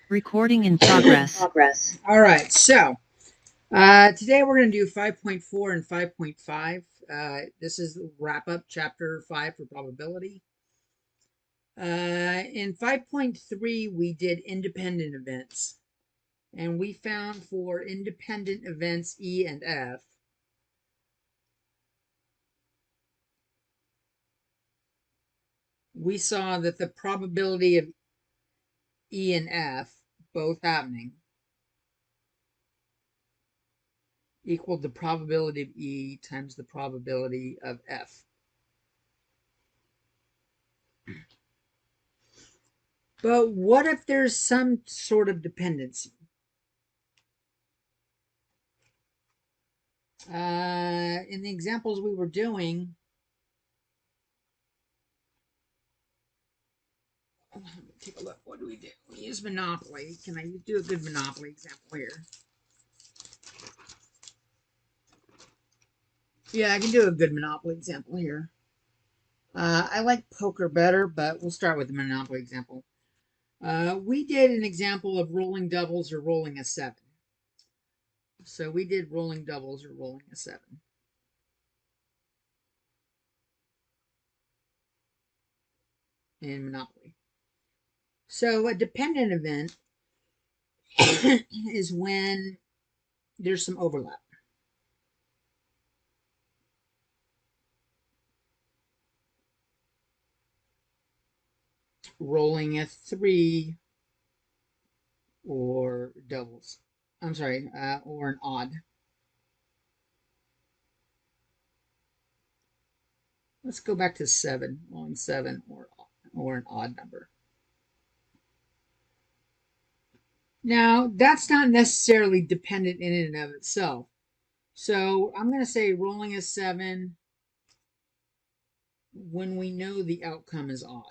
Recording in progress. All right, so today we're going to do 5.4 and 5.5. This is the wrap up chapter 5 for probability. In 5.3, we did independent events, and we found for independent events E and F, we saw that the probability of E and F both happening equaled the probability of E times the probability of F. But what if there's some sort of dependency? In the examples we were doing, let me take a look. What do? We use Monopoly. Can I do a good Monopoly example here? Yeah, I can do a good Monopoly example here. I like poker better, but we'll start with the Monopoly example. We did an example of rolling doubles or rolling a 7. So we did rolling doubles or rolling a 7. In Monopoly. So a dependent event is when there's some overlap. Rolling a 3 or doubles. I'm sorry, or an odd. Let's go back to 7, rolling 7 or an odd number. Now, that's not necessarily dependent in and of itself. So I'm going to say rolling a 7 when we know the outcome is odd.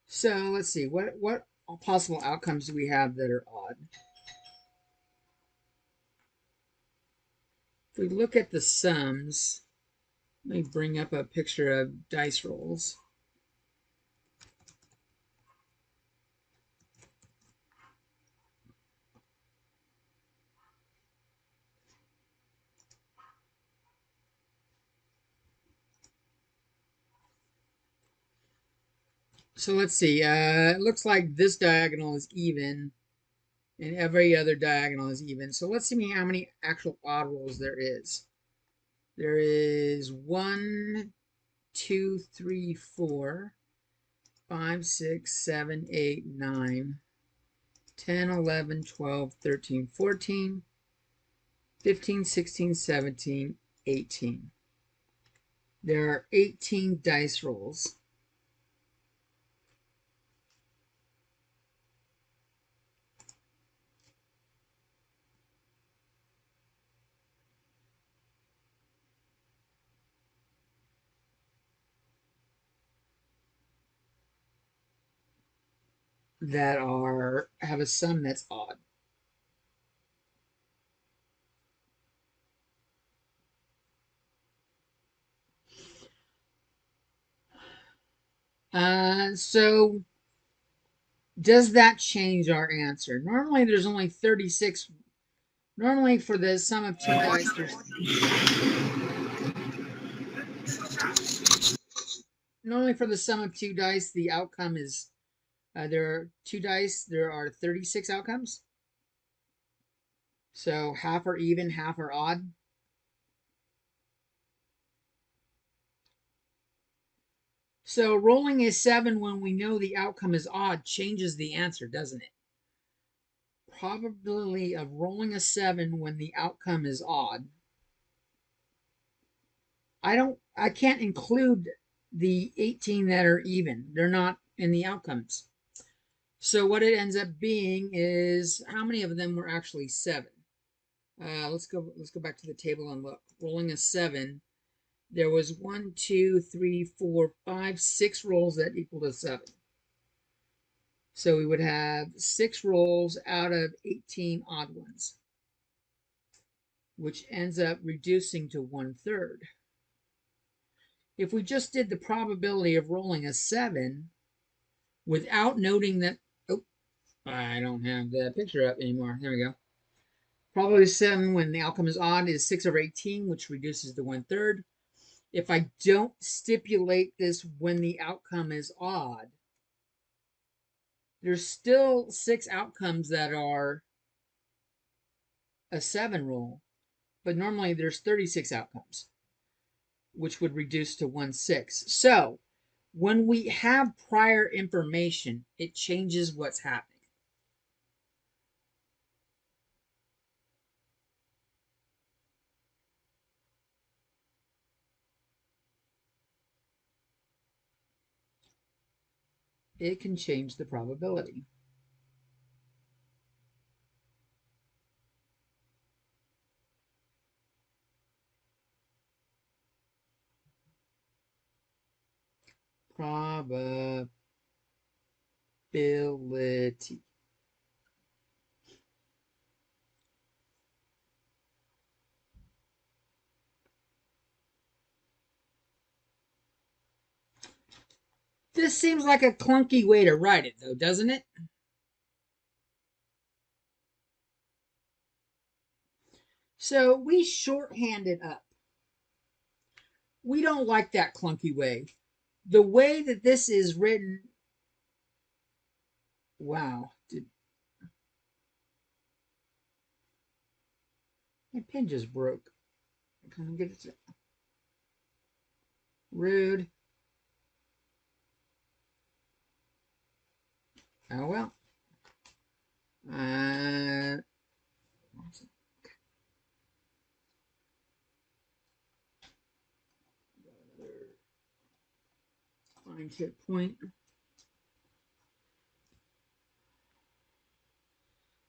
So let's see, what possible outcomes do we have that are odd? If we look at the sums, let me bring up a picture of dice rolls. So let's see. It looks like this diagonal is even, and every other diagonal is even. So let's see how many actual odd rolls there is. There is 1, 2, 3, 4, 5, 6, 7, 8, 9, 10, 11, 12, 13, 14, 15, 16, 17, 18. There are 18 dice rolls. That have a sum that's odd. So does that change our answer? Normally there's only 36. Normally for the sum of two dice, normally for the sum of two dice, the outcome is there are two dice, there are 36 outcomes. So half are even, half are odd. So rolling a 7 when we know the outcome is odd changes the answer, doesn't it? Probability of rolling a 7 when the outcome is odd. I can't include the 18 that are even. They're not in the outcomes. So what it ends up being is how many of them were actually 7? Let's go back to the table and look. Rolling a 7 there was 1, 2, 3, 4, 5, 6 rolls that equal to 7. So we would have 6 rolls out of 18 odd ones, which ends up reducing to 1/3. If we just did the probability of rolling a 7 without noting that, oh, I don't have the picture up anymore. There we go. Probability of 7 when the outcome is odd is 6 over 18, which reduces to 1/3. If I don't stipulate this when the outcome is odd, there's still 6 outcomes that are a 7 roll, but normally there's 36 outcomes, which would reduce to 1/6. So when we have prior information, it changes what's happening. It can change the probability. Probability. This seems like a clunky way to write it, though, doesn't it? So we shorthand it up. We don't like that clunky way. The way that this is written, wow, my pen just broke. Can I get it? Rude. Oh well. Find hit point.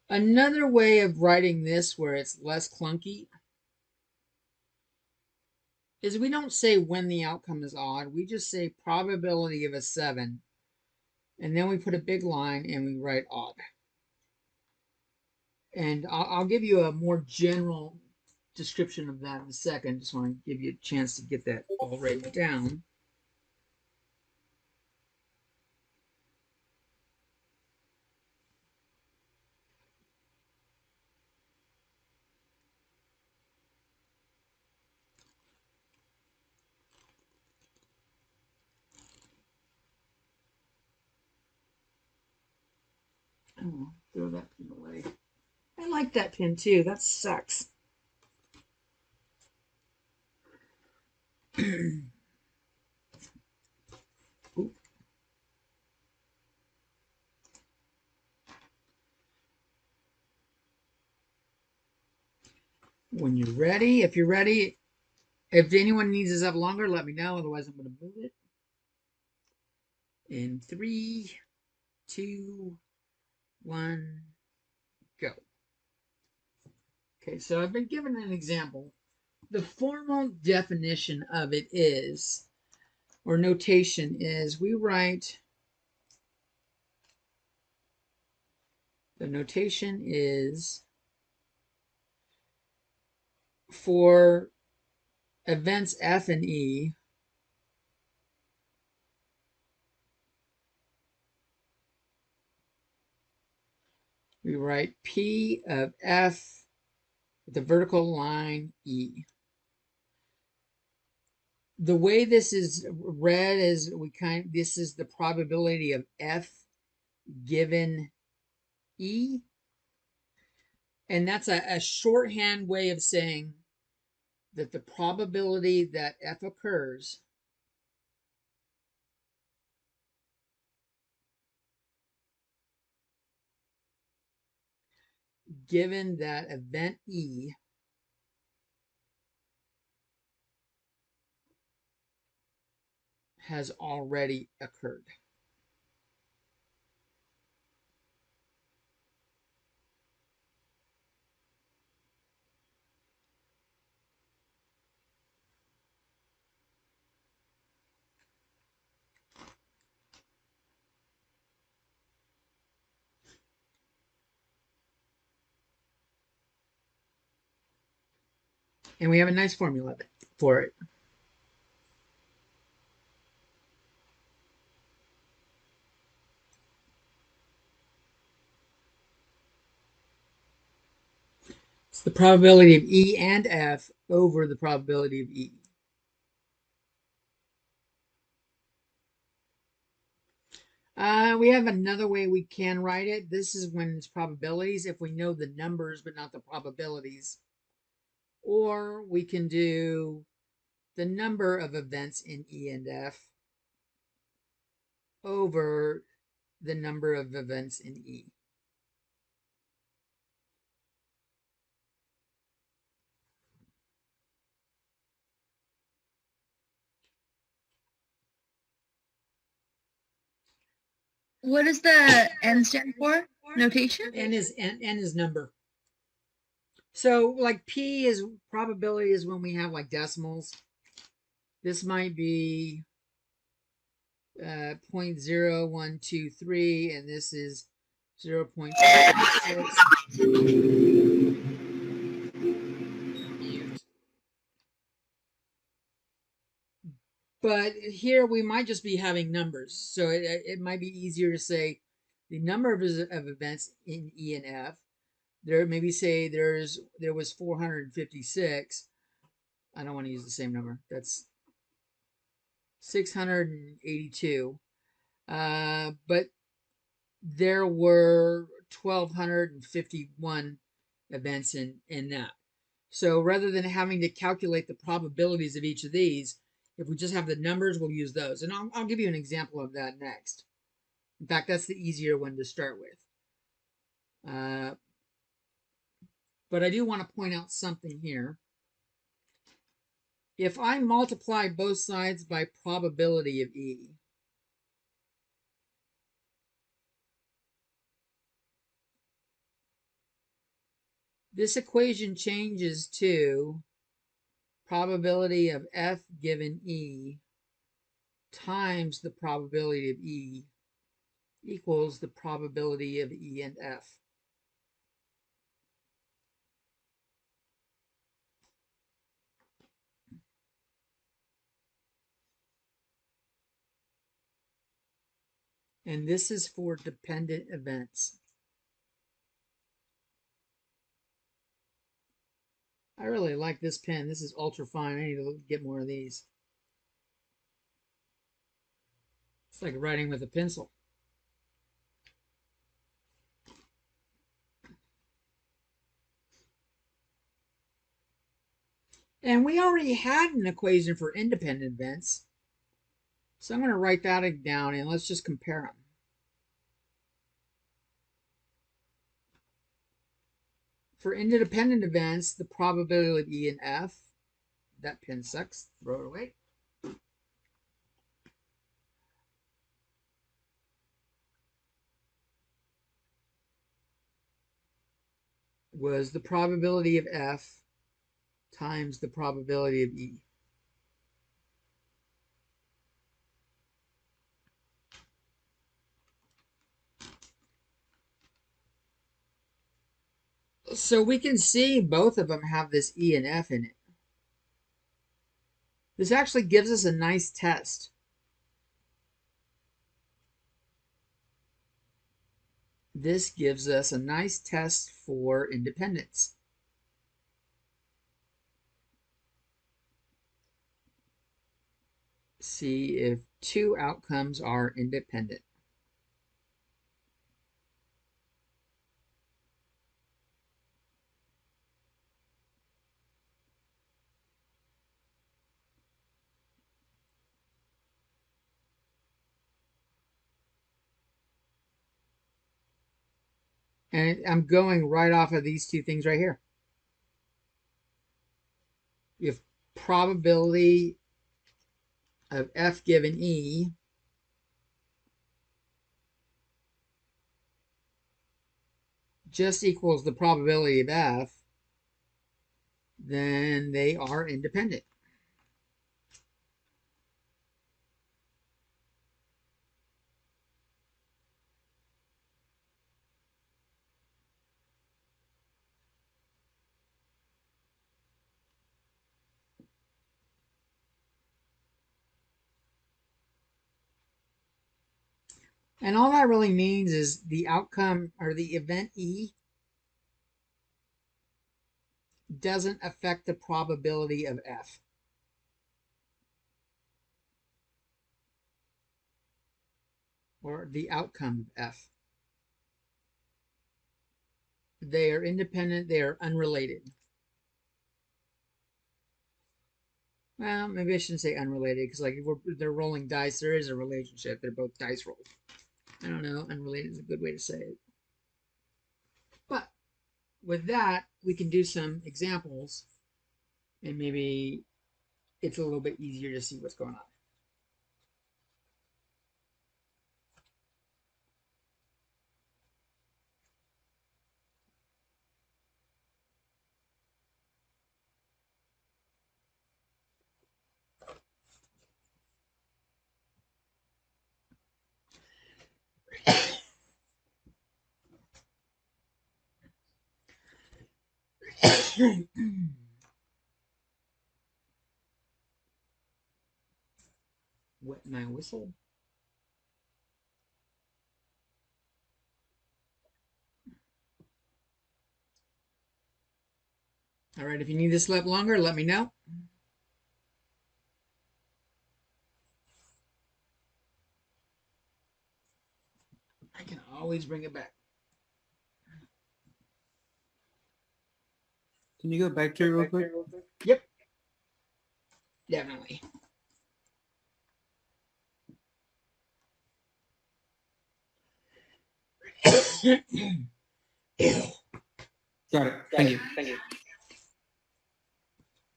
Another way of writing this where it's less clunky is we don't say when the outcome is odd. We just say probability of a 7. And then we put a big line and we write odd. And I'll give you a more general description of that in a second. Just want to give you a chance to get that all written down. Oh, throw that pin away. I like that pin too. That sucks. When you're ready, if you're ready, if anyone needs this up longer, let me know. Otherwise, I'm going to move it. In 3, 2, 1, go. Okay, so I've been given an example. The formal definition of it is, or notation is, we write, the notation is for events F and E, we write P of F with the vertical line E. The way this is read is this is the probability of F given E. And that's a shorthand way of saying that the probability that F occurs given that event E has already occurred. And we have a nice formula for it. It's the probability of E and F over the probability of E. We have another way we can write it. This is when it's probabilities, if we know the numbers but not the probabilities. Or we can do the number of events in E and F over the number of events in E. What does the N stand for? Notation? N is number. So like P is probability is when we have like decimals. This might be 0.0123 and this is 0.26. But here we might just be having numbers. So it might be easier to say the number of events in E and F. There maybe say there was 456. I don't want to use the same number. That's 682. But there were 1,251 events in that. So rather than having to calculate the probabilities of each of these, if we just have the numbers, we'll use those. And I'll give you an example of that next. In fact, that's the easier one to start with. But I do want to point out something here. If I multiply both sides by probability of E, this equation changes to probability of F given E times the probability of E equals the probability of E and F. And this is for dependent events. I really like this pen. This is ultra fine. I need to get more of these. It's like writing with a pencil. And we already had an equation for independent events. So I'm going to write that down and let's just compare them. For independent events, the probability of E and F, that pen sucks, throw it away. Was the probability of F times the probability of E. So we can see both of them have this E and F in it. This actually gives us a nice test. This gives us a nice test for independence. See if two outcomes are independent. And I'm going right off of these two things right here. If probability of F given E just equals the probability of F, then they are independent. And all that really means is the outcome or the event E doesn't affect the probability of F. Or the outcome of F. They are independent, they are unrelated. Well, maybe I shouldn't say unrelated, because like if they're rolling dice, there is a relationship. They're both dice rolls. I don't know, unrelated is a good way to say it. But with that, we can do some examples, and maybe it's a little bit easier to see what's going on. Wet my whistle. All right, if you need this longer, let me know. I can always bring it back. Can you go back to it real quick? Yep. Definitely. Got it. Thank you.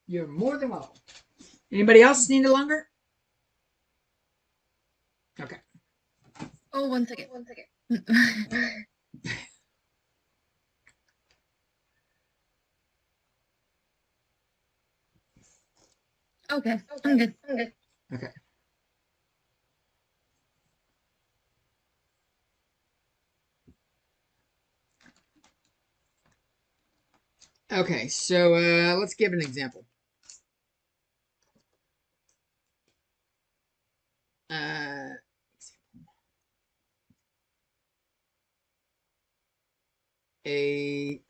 You're more than welcome. Anybody else need it longer? Okay. Oh, 1 second. Okay, I'm good. Okay. Okay, so let's give an example. A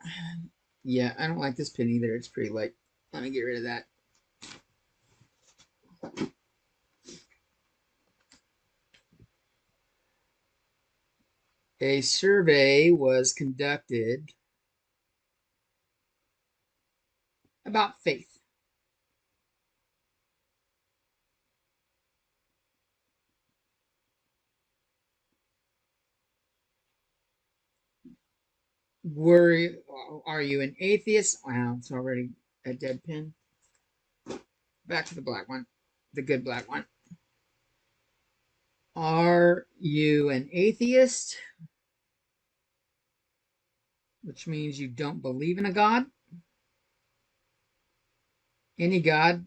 yeah, I don't like this pin either. It's pretty light. Let me get rid of that. A survey was conducted about faith. Are you an atheist? Wow, it's already a dead pin. Back to the black one, the good black one. Are you an atheist? Which means you don't believe in a God. Any God.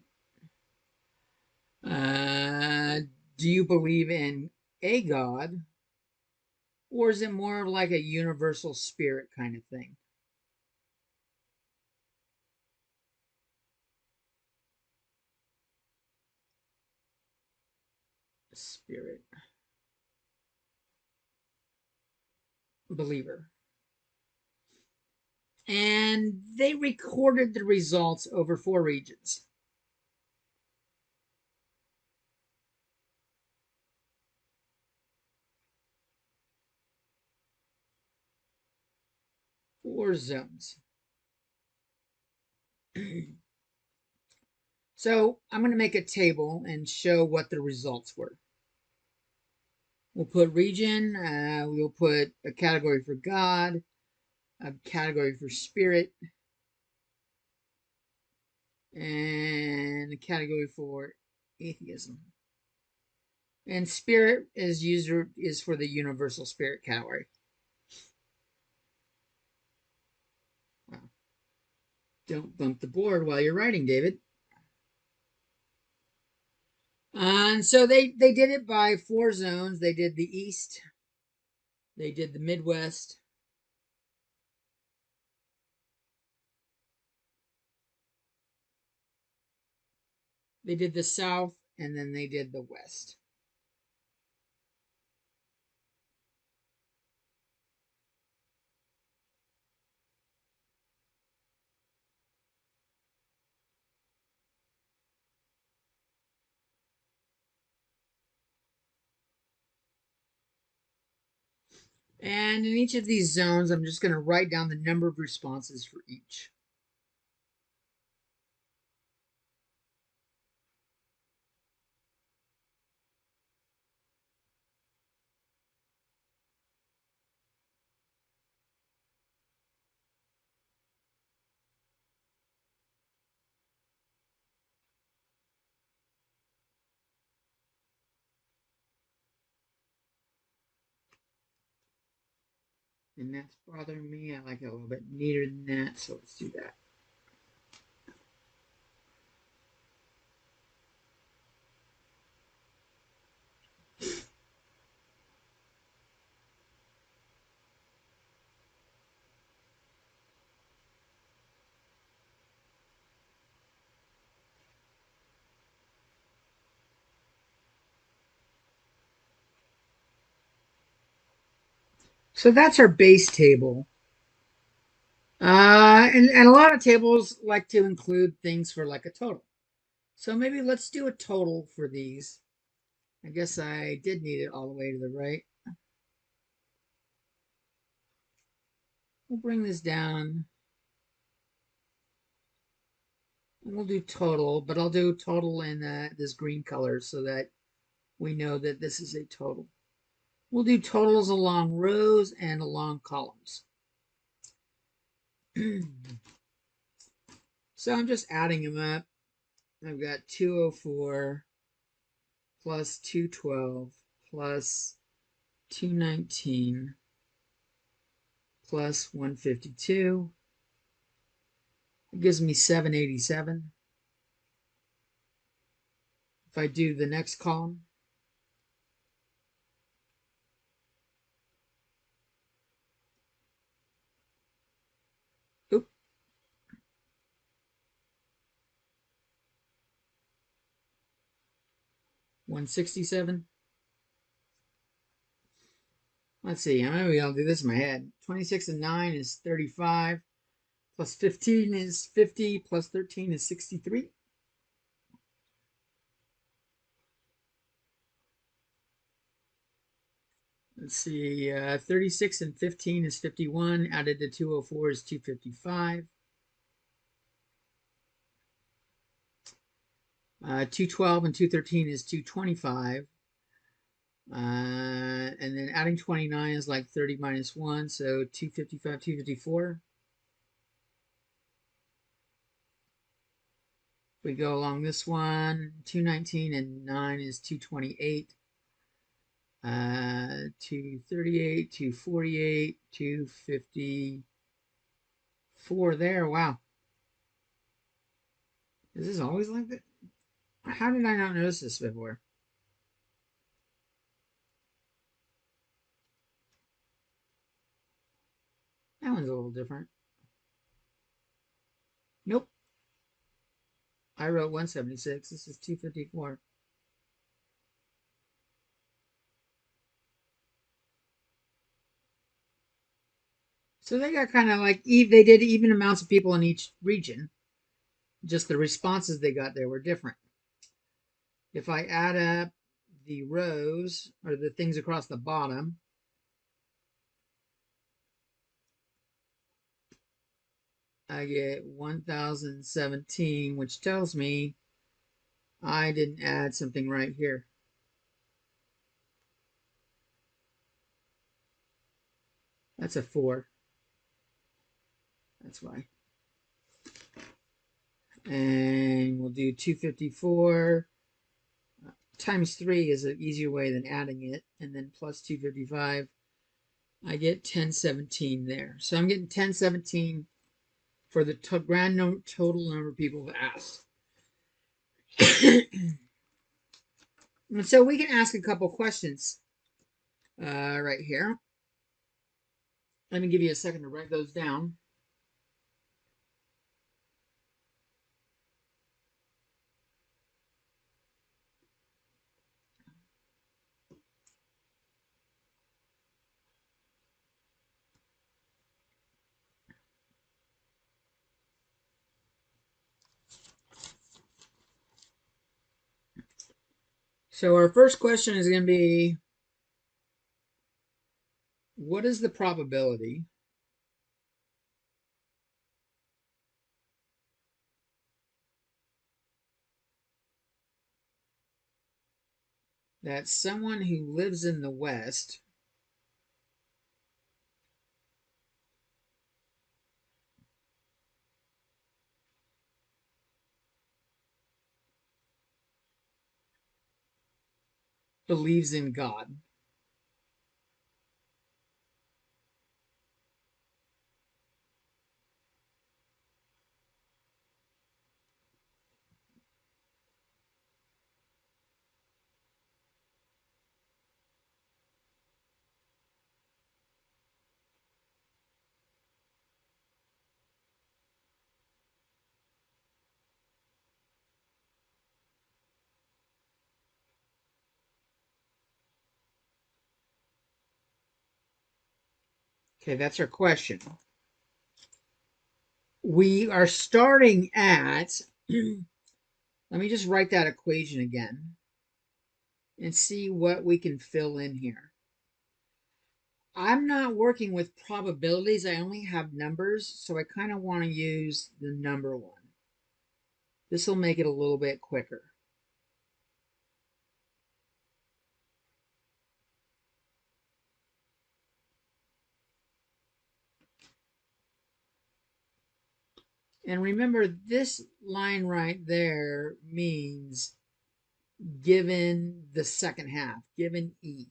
Do you believe in a God? Or is it more like a universal spirit kind of thing? Spirit. Believer. And they recorded the results over 4 regions. Four zones. So I'm going to make a table and show what the results were. We'll put region, we'll put a category for God, a category for spirit, and a category for atheism. And spirit is for the universal spirit category. Wow. Don't bump the board while you're writing, David. And so they did it by 4 zones. They did the East, they did the Midwest, they did the South, and then they did the West. And in each of these zones, I'm just going to write down the number of responses for each. And that's bothering me. I like it a little bit neater than that, so let's do that. So that's our base table. And a lot of tables like to include things for like a total. So maybe let's do a total for these. I guess I did need it all the way to the right. We'll bring this down. And we'll do total, but I'll do total in this green color so that we know that this is a total. We'll do totals along rows and along columns. So I'm just adding them up. I've got 204 plus 212 plus 219 plus 152. It gives me 787. If I do the next column, oop, 167. Let's see, maybe I'll do this in my head. 26 and 9 is 35, plus 15 is 50, plus 13 is 63. Let's see, 36 and 15 is 51, added to 204 is 255. 212 and 213 is 225. And then adding 29 is like 30 minus 1, so 255, 254. We go along this one, 219 and 9 is 228. 238, 248, 254 there. Wow. Is this always like that? How did I not notice this before? That one's a little different. Nope. I wrote 176. This is 254. So they got kind of like, they did even amounts of people in each region. Just the responses they got there were different. If I add up the rows, or the things across the bottom, I get 1017, which tells me I didn't add something right here. That's a 4. That's why. And we'll do 254 times 3 is an easier way than adding it. And then plus 255, I get 1017 there. So I'm getting 1017 for the grand total number of people who asked. And so we can ask a couple questions right here. Let me give you a second to write those down. So our first question is going to be, what is the probability that someone who lives in the West believes in God? Okay, that's our question. We are starting at, let me just write that equation again and see what we can fill in here. I'm not working with probabilities. I only have numbers, so I kind of want to use the number one. This will make it a little bit quicker. And remember, this line right there means given the second half, given E.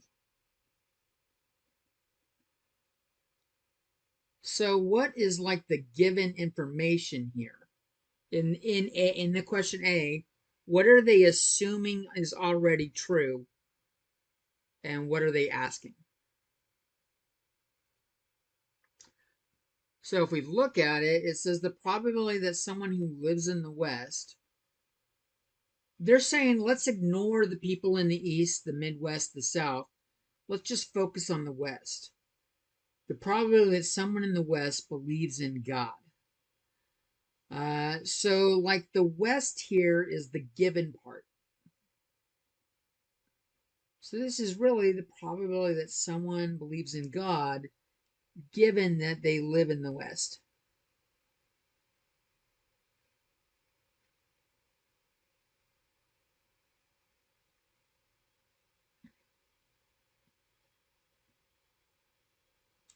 So what is like the given information here? In the question A, what are they assuming is already true? And what are they asking? So if we look at it, it says the probability that someone who lives in the West, they're saying let's ignore the people in the East, the Midwest, the South. Let's just focus on the West. The probability that someone in the West believes in God. So like the West here is the given part. So this is really the probability that someone believes in God given that they live in the West.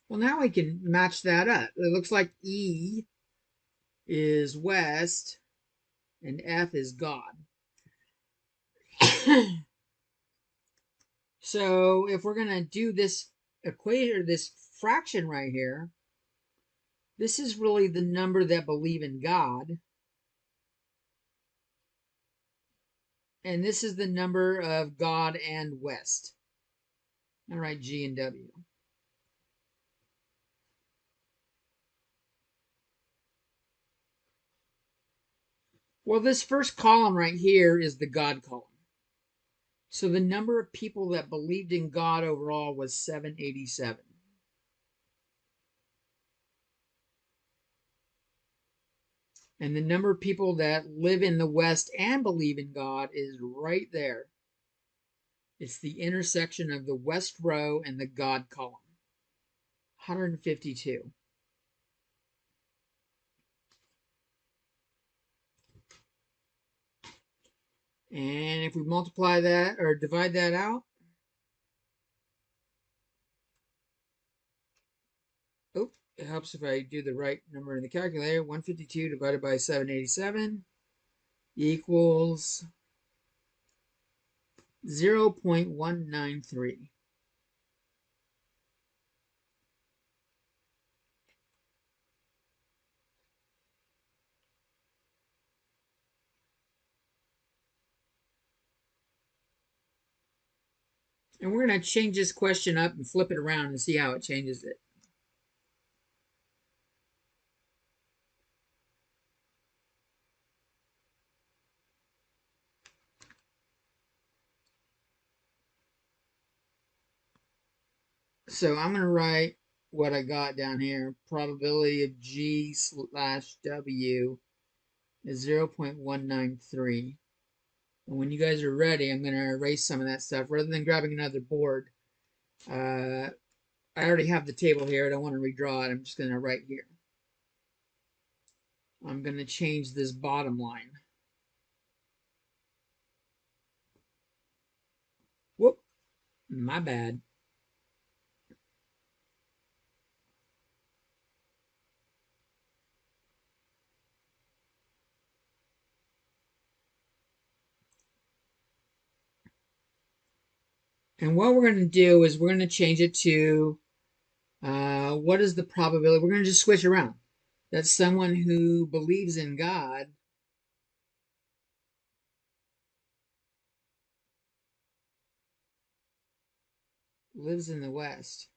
Well, now we can match that up. It looks like E is West and F is God. So if we're going to do this equation, this fraction right here, this is really the number that believe in God. And this is the number of God and West. All right, G and W. Well, this first column right here is the God column. So the number of people that believed in God overall was 787. And the number of people that live in the West and believe in God is right there. It's the intersection of the West row and the God column. 152. And if we multiply that or divide that out, oh, it helps if I do the right number in the calculator. 152 divided by 787 equals 0.193. And we're going to change this question up and flip it around and see how it changes it. So I'm going to write what I got down here. Probability of G slash W is 0.193. And when you guys are ready, I'm going to erase some of that stuff. Rather than grabbing another board, I already have the table here. I don't want to redraw it. I'm just going to write here. I'm going to change this bottom line. Whoop, my bad. And what we're going to do is we're going to change it to what is the probability? We're going to just switch around. That someone who believes in God lives in the West.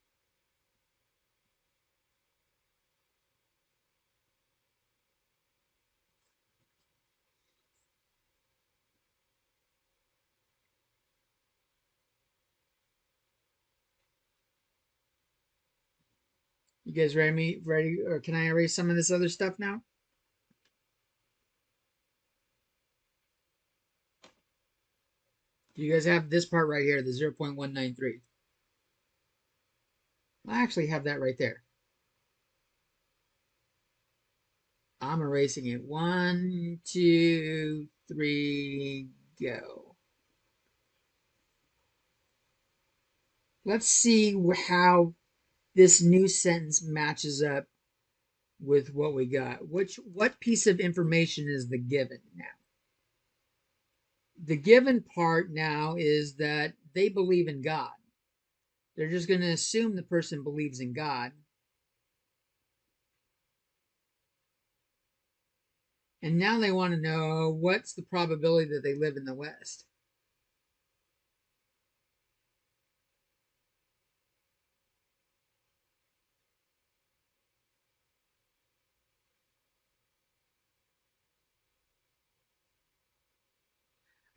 You guys ready? Or can I erase some of this other stuff now? You guys have this part right here, the 0.193. I actually have that right there. I'm erasing it. 1, 2, 3, go. Let's see how this new sentence matches up with what we got. What piece of information is the given now? The given part now is that they believe in God. They're just going to assume the person believes in God. And now they want to know what's the probability that they live in the West.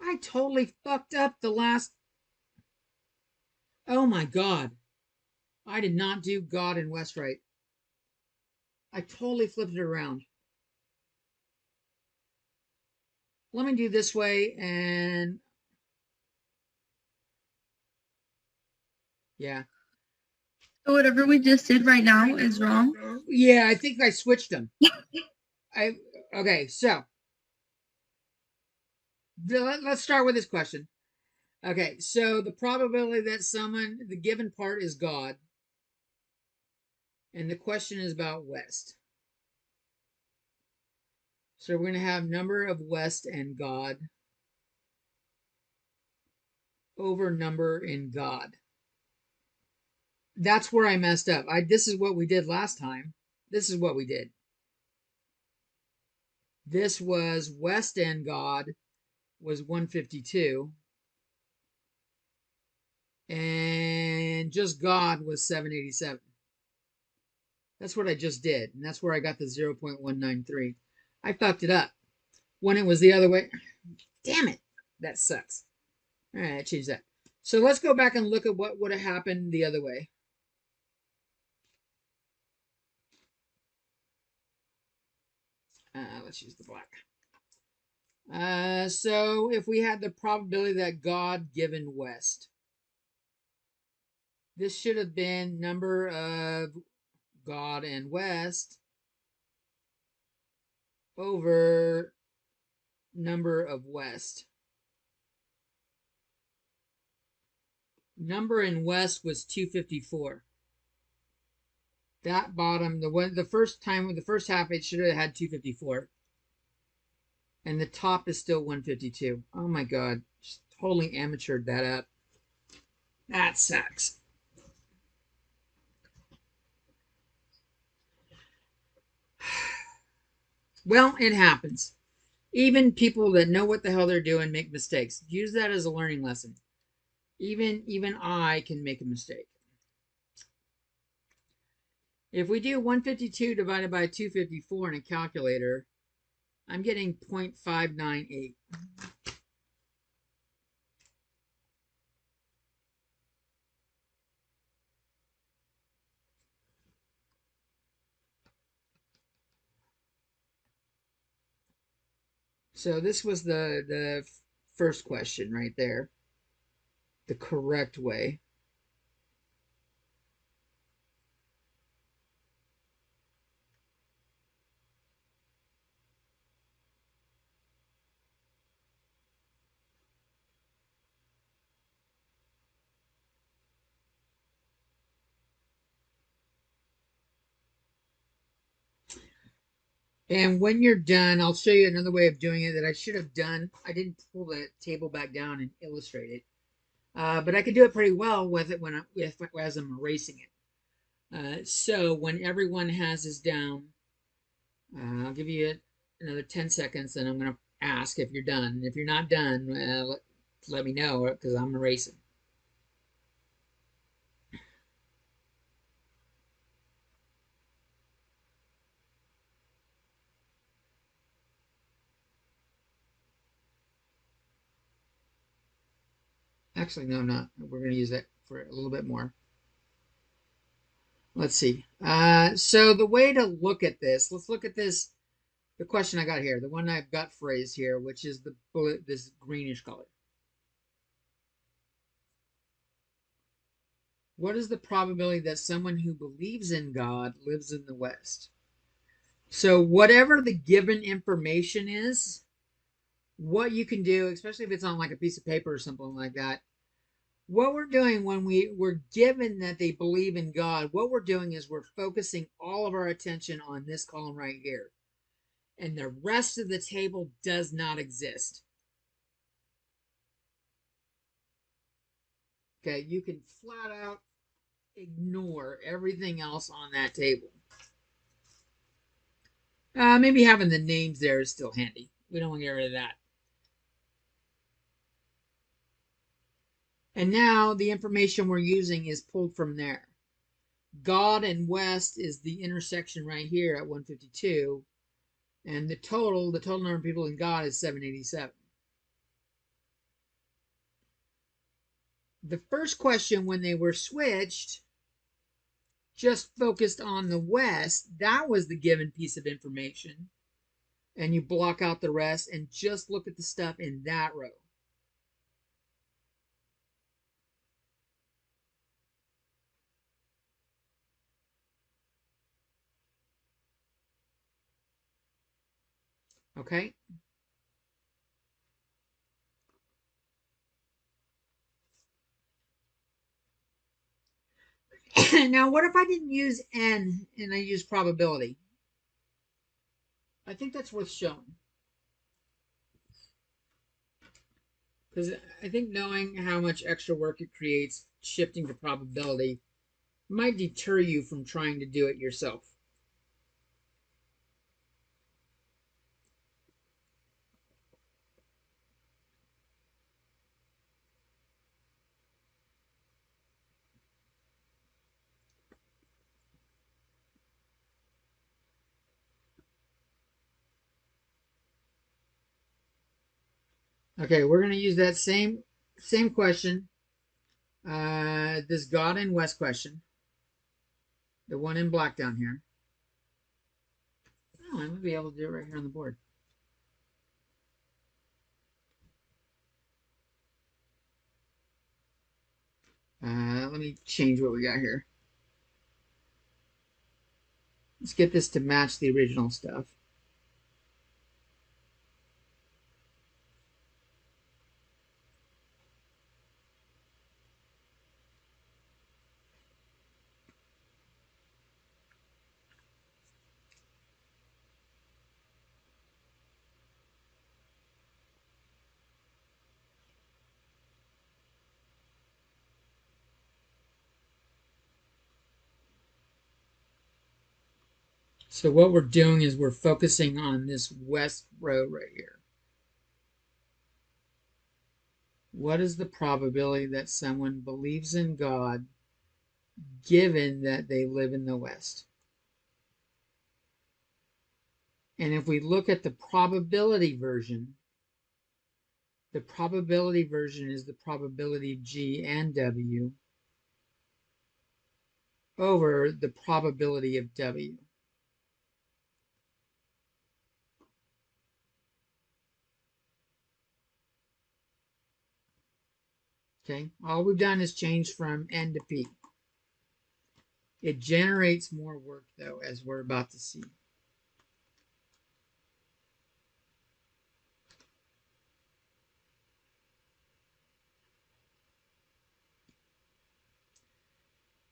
I totally fucked up the last. Oh my God. I did not do God and West right. I totally flipped it around. Let me do this way and. Yeah. So whatever we just did right now is wrong. Yeah, I think I switched them. Okay, so let's start with this question. Okay, so the probability that the given part is God, and the question is about West. So we're going to have number of West and God over number in God. That's where I messed up. This is what we did last time. This is what we did. This was West and God was 152. And just God was 787. That's what I just did. And that's where I got the 0.193. I fucked it up when it was the other way. Damn it. That sucks. All right, I changed that. So let's go back and look at what would have happened the other way. Let's use the black. So if we had the probability that God given West, this should have been number of God and West over number of West. Number in West was 254. That bottom, the first half, it should have had 254. And the top is still 152. Oh my God. Just totally amateured that up. That sucks. Well, it happens. Even people that know what the hell they're doing make mistakes. Use that as a learning lesson. Even I can make a mistake. If we do 152 divided by 254 in a calculator, I'm getting 0.598. So this was the first question right there. The correct way. And when you're done, I'll show you another way of doing it that I should have done. I didn't pull the table back down and illustrate it, but I could do it pretty well with it as I'm erasing it. So when everyone has this down, I'll give you another 10 seconds, and I'm going to ask if you're done. If you're not done, let me know because I'm erasing. Actually, no, not. We're going to use that for a little bit more. Let's see. So the way to look at this, let's look at this. The question I got here, the one I've got phrased here, which is the bullet, this greenish color. What is the probability that someone who believes in God lives in the West? So whatever the given information is, what you can do, especially if it's on like a piece of paper or something like that, what we're doing when we're given that they believe in God, what we're doing is we're focusing all of our attention on this column right here. And the rest of the table does not exist. Okay, you can flat out ignore everything else on that table. Maybe having the names there is still handy. We don't want to get rid of that. And now the information we're using is pulled from there. God and West is the intersection right here at 152. And the total number of people in God is 787. The first question when they were switched just focused on the West. That was the given piece of information. And you block out the rest and just look at the stuff in that row. Okay? Now, what if I didn't use N and I used probability? I think that's worth showing. Because I think knowing how much extra work it creates shifting to probability might deter you from trying to do it yourself. Okay, we're going to use that same question. This God and West question. The one in black down here. Oh, I might be able to do it right here on the board. Let me change what we got here. Let's get this to match the original stuff. So what we're doing is we're focusing on this West row right here. What is the probability that someone believes in God given that they live in the West? And if we look at the probability version is the probability of G and W over the probability of W. Okay, all we've done is change from N to P. It generates more work though, as we're about to see.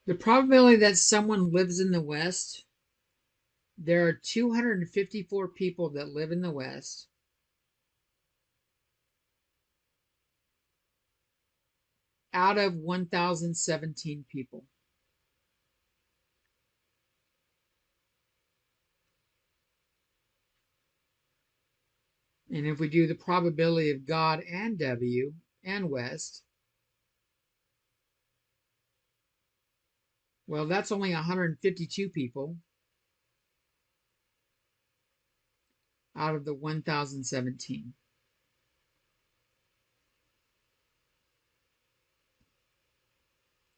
The probability that someone lives in the West There are 254 people that live in the West. Out of 1,017 people. And if we do the probability of God and W and West, well, that's only 152 people out of the 1,017.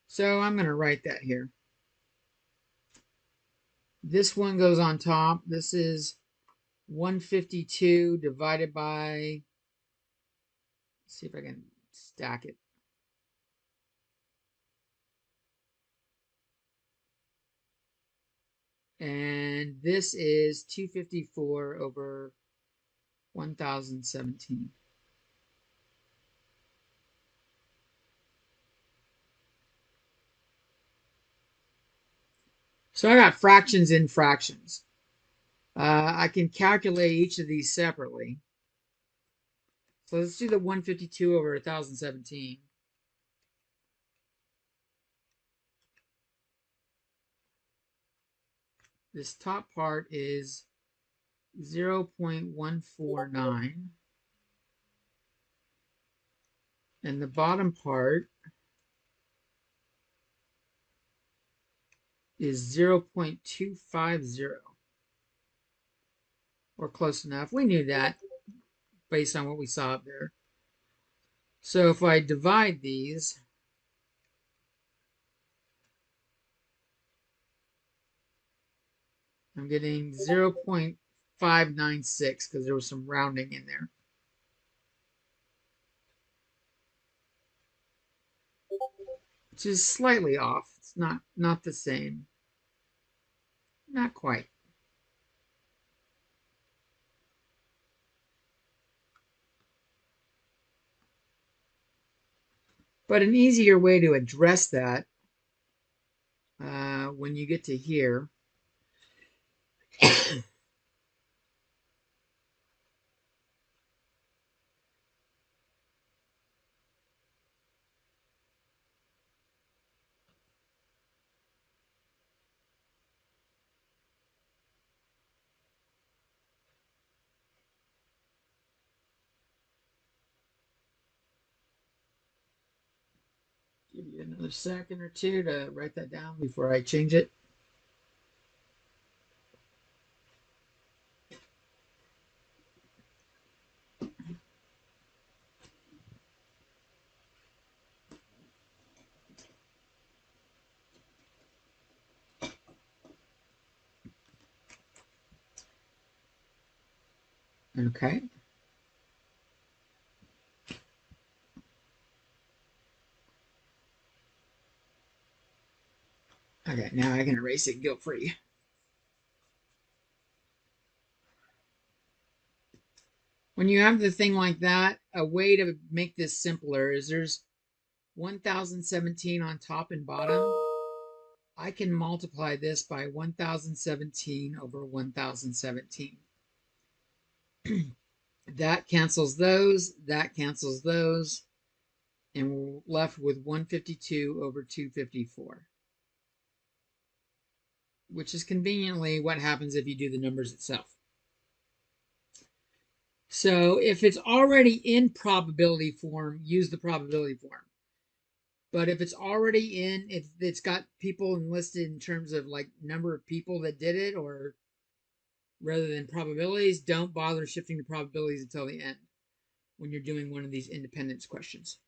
So I'm going to write that here. This one goes on top. This is 152 divided by, let's see if I can stack it. And this is 254 over 1,017. So I got fractions in fractions. I can calculate each of these separately. So let's do the 152 over 1,017. This top part is 0.149. And the bottom part is 0.250. Or close enough. We knew that based on what we saw up there. So if I divide these, I'm getting 0.596 because there was some rounding in there. Which is slightly off. It's not the same. Not quite. But an easier way to address that when you get to here give you another second or two to write that down before I change it. Okay. Okay, now I can erase it guilt-free. When you have the thing like that, a way to make this simpler is there's 1,017 on top and bottom. I can multiply this by 1,017 over 1,017. That cancels those, and we're left with 152 over 254. Which is conveniently what happens if you do the numbers itself. So if it's already in probability form, use the probability form. But if it's already in, if it's got people enlisted in terms of like number of people that did it, or rather than probabilities, don't bother shifting the probabilities until the end when you're doing one of these independence questions.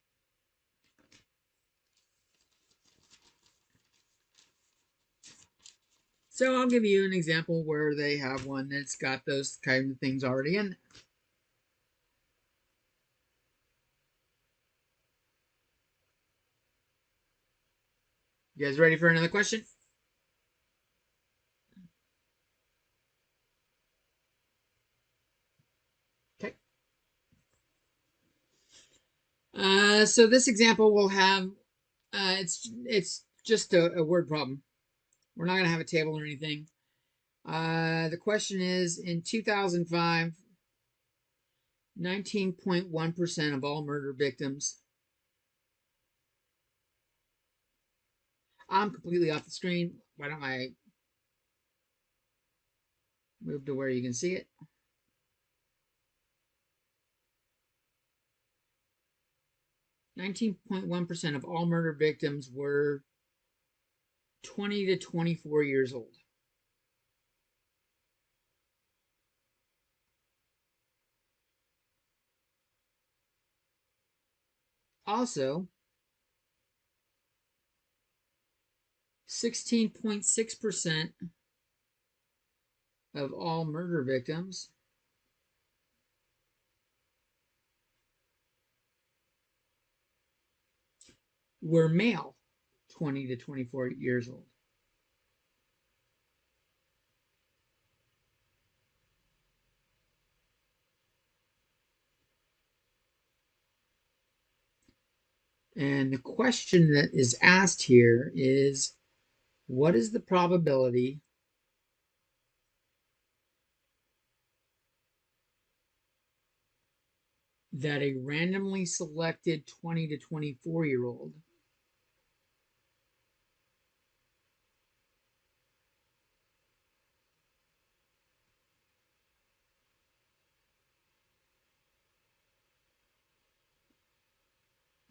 So I'll give you an example where they have one that's got those kind of things already in there. You guys ready for another question? Okay. So this example will have, it's just a word problem. We're not going to have a table or anything. The question is, in 2005, 19.1% of all murder victims. I'm completely off the screen. Why don't I move to where you can see it? 19.1% of all murder victims were 20 to 24 years old. Also, 16.6% of all murder victims were male, 20 to 24 years old. And the question that is asked here is, what is the probability that a randomly selected 20 to 24-year-old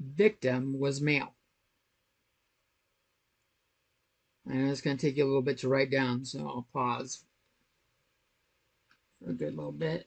victim was male? I know it's going to take you a little bit to write down, so I'll pause for a good little bit.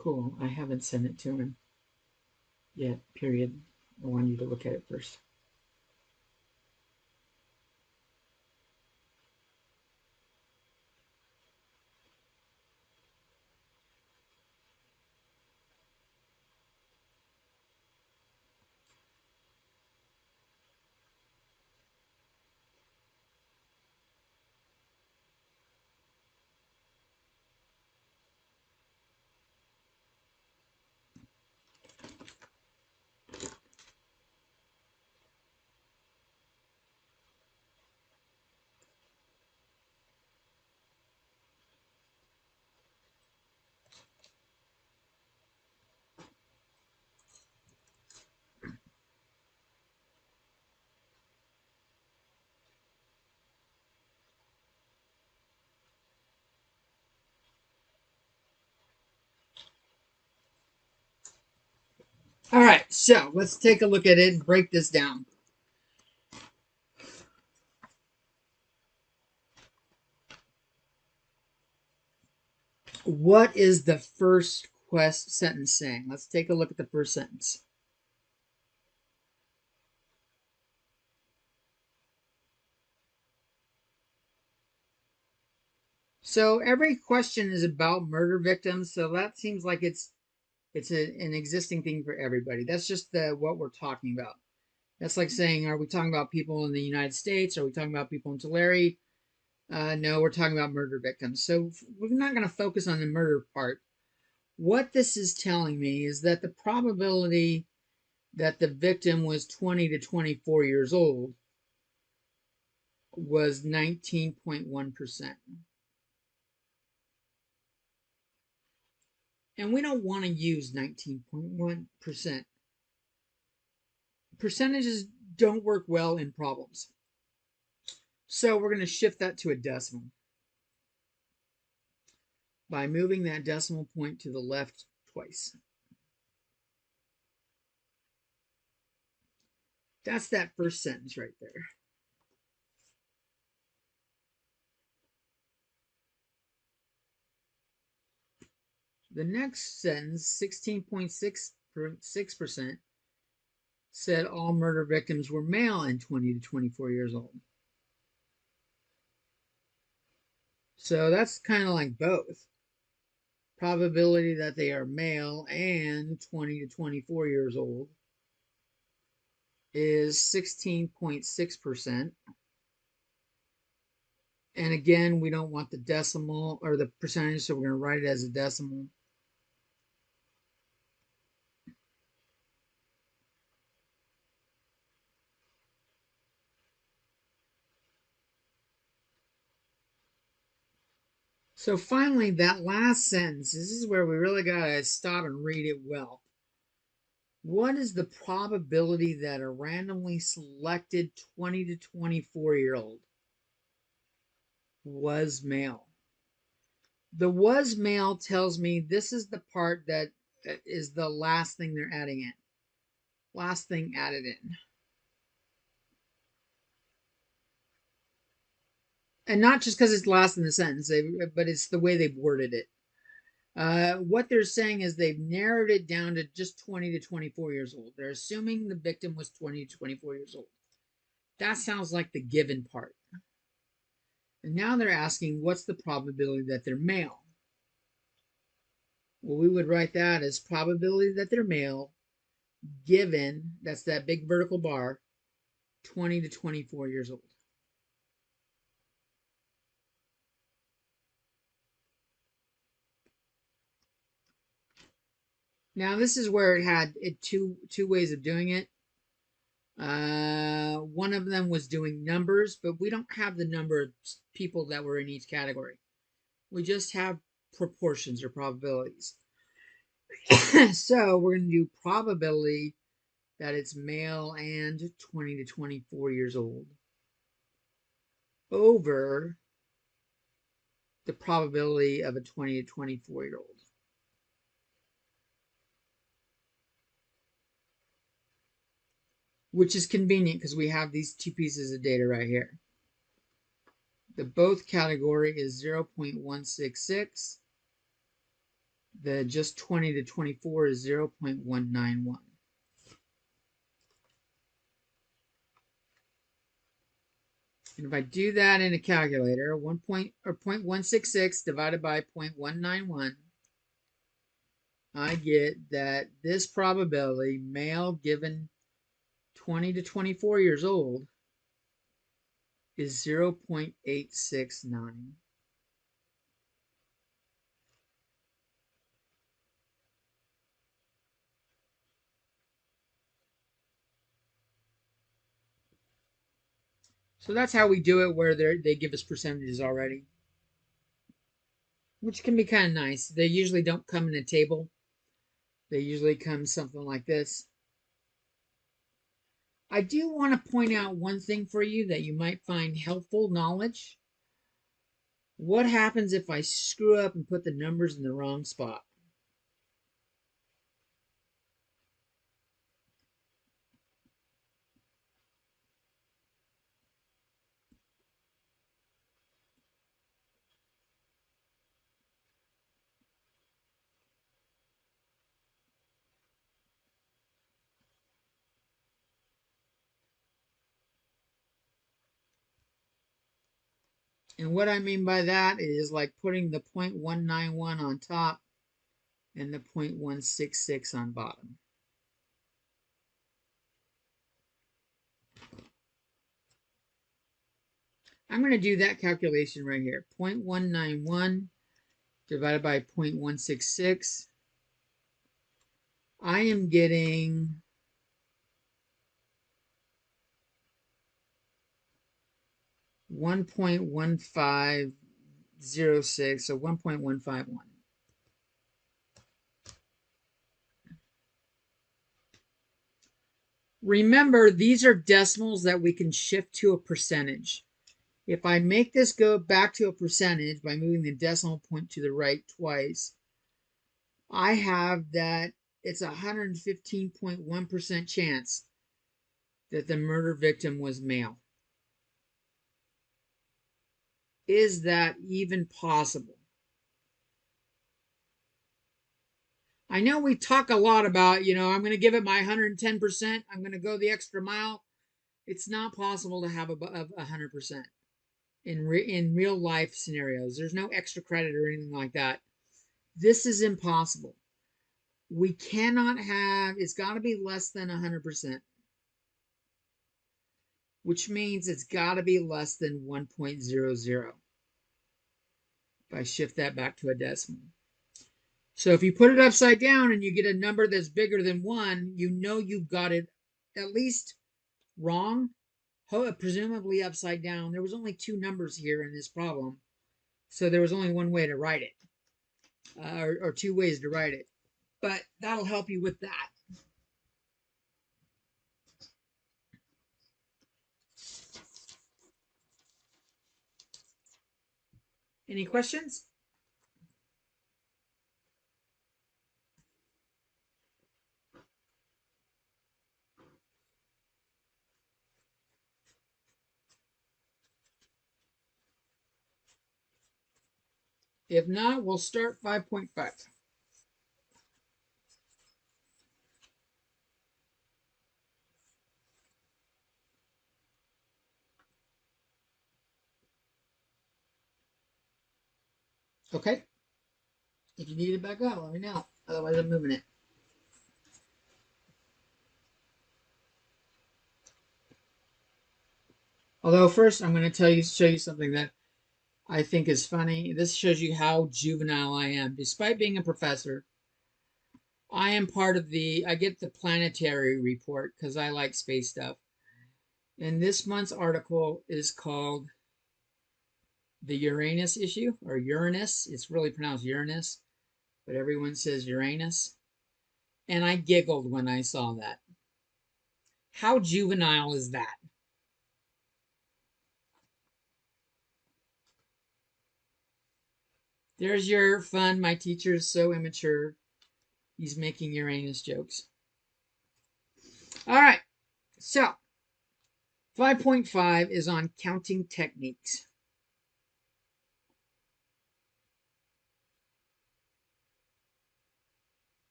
Cool. I haven't sent it to him yet, period. I want you to look at it first. All right, so let's take a look at it and break this down. What is the first sentence saying? Let's take a look at the first sentence. So every question is about murder victims, so that seems like it's an existing thing for everybody. That's just what we're talking about. That's like saying, are we talking about people in the United States? Are we talking about people in Tulare? No, we're talking about murder victims. So we're not going to focus on the murder part. What this is telling me is that the probability that the victim was 20 to 24 years old was 19.1%. And we don't want to use 19.1%. Percentages don't work well in problems. So we're going to shift that to a decimal by moving that decimal point to the left twice. That's that first sentence right there. The next sentence, 16.6% said all murder victims were male and 20 to 24 years old. So that's kind of like both. Probability that they are male and 20 to 24 years old is 16.6%. And again, we don't want the decimal or the percentage, so we're going to write it as a decimal. So finally, that last sentence, this is where we really got to stop and read it well. What is the probability that a randomly selected 20 to 24-year-old was male? The was male tells me this is the part that is the last thing they're adding in. Last thing added in. And not just because it's last in the sentence, but it's the way they've worded it. What they're saying is they've narrowed it down to just 20 to 24 years old. They're assuming the victim was 20 to 24 years old. That sounds like the given part. And now they're asking, what's the probability that they're male? Well, we would write that as probability that they're male given, that's that big vertical bar, 20 to 24 years old. Now this is where it had two ways of doing it. One of them was doing numbers, but we don't have the number of people that were in each category. We just have proportions or probabilities. So we're going to do probability that it's male and 20 to 24 years old over the probability of a 20 to 24-year-old. Which is convenient because we have these two pieces of data right here. The both category is 0.166. The just 20 to 24 is 0.191. And if I do that in a calculator, 0.166 divided by 0.191, I get that this probability, male given 20 to 24 years old, is 0.869. So that's how we do it, where they give us percentages already, which can be kind of nice. They usually don't come in a table. They usually come something like this. I do want to point out one thing for you that you might find helpful knowledge. What happens if I screw up and put the numbers in the wrong spot? And what I mean by that is like putting the 0.191 on top and the 0.166 on bottom. I'm going to do that calculation right here. 0.191 divided by 0.166. I am getting 1.1506, so 1.151. Remember, these are decimals that we can shift to a percentage. If I make this go back to a percentage by moving the decimal point to the right twice, I have that it's 115.1% chance that the murder victim was male. Is that even possible? I know we talk a lot about, I'm going to give it my 110%. I'm going to go the extra mile. It's not possible to have above 100% in real life scenarios. There's no extra credit or anything like that. This is impossible. We cannot have, it's got to be less than 100%, which means it's got to be less than 1.00. If I shift that back to a decimal. So if you put it upside down and you get a number that's bigger than 1, you know you've got it at least wrong, presumably upside down. There was only 2 numbers here in this problem, so there was only one way to write it, or 2 ways to write it. But that'll help you with that. Any questions? If not, we'll start 5.5. Okay? If you need it back up, let me know. Otherwise, I'm moving it. Although first, I'm going to show you something that I think is funny. This shows you how juvenile I am. Despite being a professor, I am part of I get the planetary report because I like space stuff. And this month's article is called the Uranus issue, or Uranus. It's really pronounced Uranus, but everyone says Uranus. And I giggled when I saw that. How juvenile is that? There's your fun. My teacher is so immature. He's making Uranus jokes. All right. So 5.5 is on counting techniques.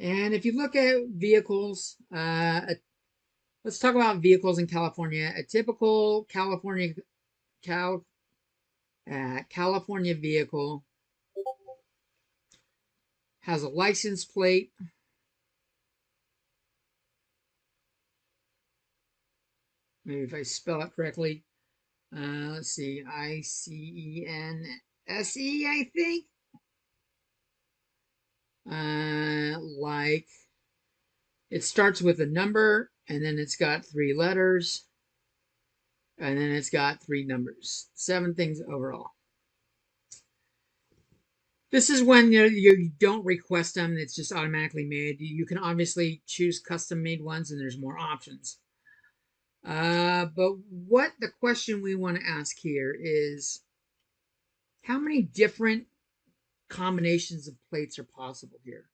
And if you look at vehicles, let's talk about vehicles in California. A typical California vehicle has a license plate. Maybe if I spell it correctly. Let's see, ICENSE, I think. Like it starts with a number, and then it's got 3 letters, and then it's got 3 numbers. 7 things overall. This is when you don't request them, it's just automatically made. You can obviously choose custom made ones, and there's more options. But what the question we want to ask here is, how many different combinations of plates are possible here?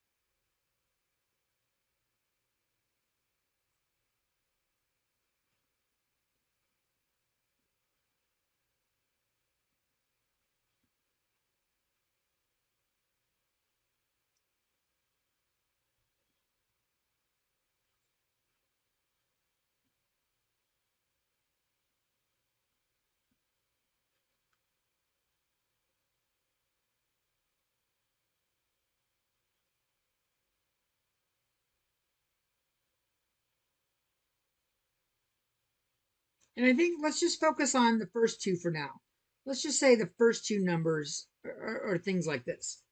And I think let's just focus on the first 2 for now. Let's just say the first 2 numbers are things like this.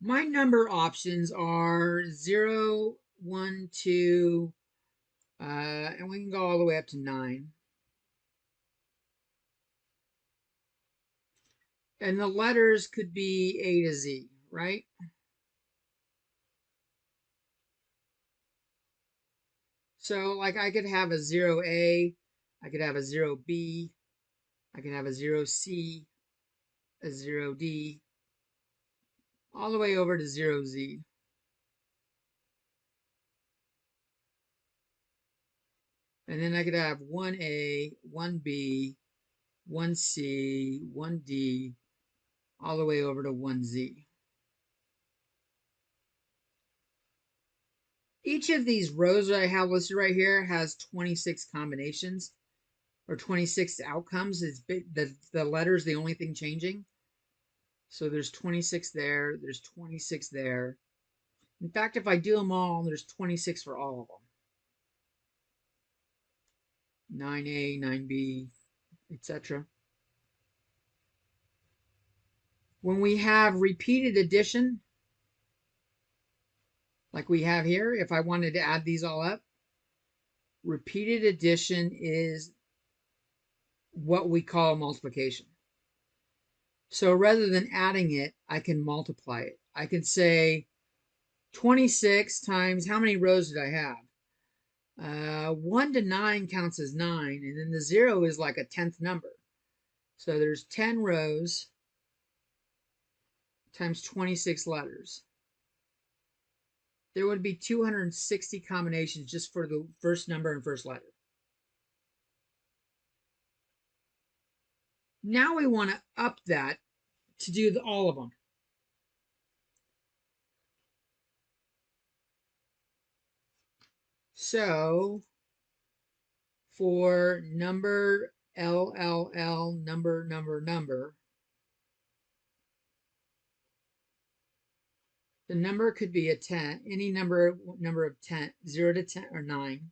My number options are 0, 1, 2, and we can go all the way up to 9. And the letters could be A to Z, right? So like I could have a 0A, I could have a 0B, I can have a 0C, a 0D, all the way over to 0Z. And then I could have 1A, 1B, 1C, 1D, all the way over to 1Z. Each of these rows that I have listed right here has 26 combinations or 26 outcomes. It's big, the letter's the only thing changing. So there's 26 there, there's 26 there. In fact, if I do them all, there's 26 for all of them. 9A, 9B, etc. When we have repeated addition, like we have here, if I wanted to add these all up, repeated addition is what we call multiplication. So rather than adding it, I can multiply it. I can say 26 times, how many rows did I have? 1 to 9 counts as 9, and then the 0 is like a 10th number. So there's 10 rows times 26 letters. There would be 260 combinations just for the first number and first letter. Now we want to up that to do all of them. So for number LLL, number, the number could be a 10, any number of 10, 0 to 10 or 9.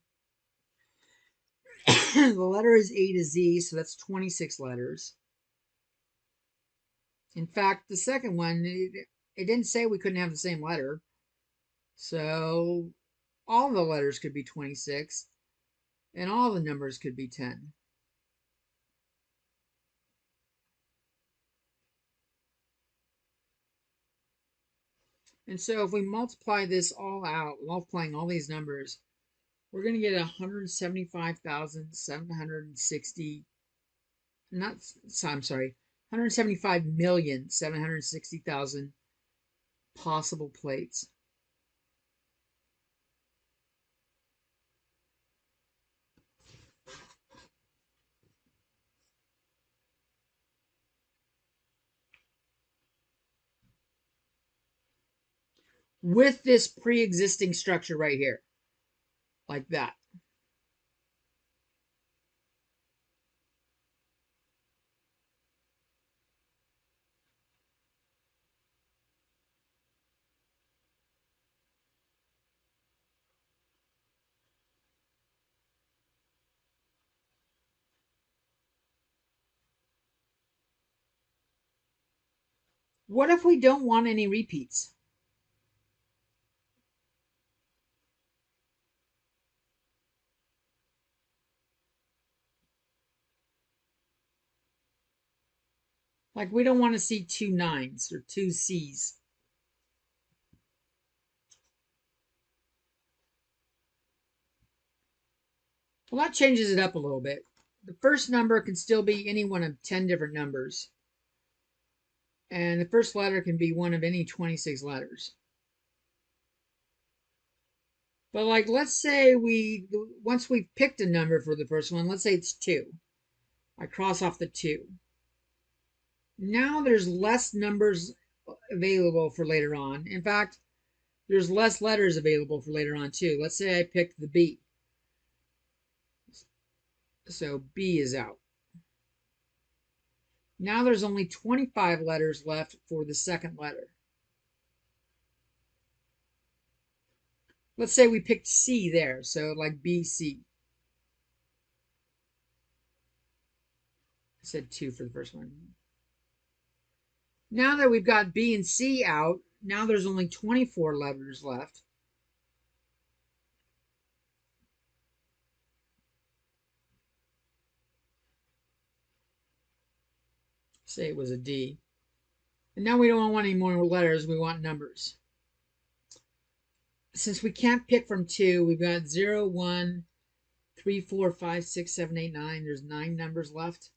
The letter is A to Z, so that's 26 letters. In fact, the second one, it didn't say we couldn't have the same letter. So all the letters could be 26, and all the numbers could be 10. And so if we multiply this all out, multiplying all these numbers, we're going to get 175,760, I'm sorry, 175,760,000 possible plates. With this pre-existing structure right here, like that. What if we don't want any repeats? Like we don't want to see 2 9s or 2 C's. Well, that changes it up a little bit. The first number can still be any one of 10 different numbers. And the first letter can be one of any 26 letters. But like, let's say once we've picked a number for the first one, let's say it's 2. I cross off the 2. Now there's less numbers available for later on. In fact, there's less letters available for later on too. Let's say I picked the B. So B is out. Now there's only 25 letters left for the second letter. Let's say we picked C there, so like BC. I said 2 for the first one. Now that we've got B and C out, now there's only 24 letters left. Say it was a D. And now we don't want any more letters, we want numbers. Since we can't pick from 2, we've got 0, 1, 3, 4, 5, 6, 7, 8, 9. There's 9 numbers left.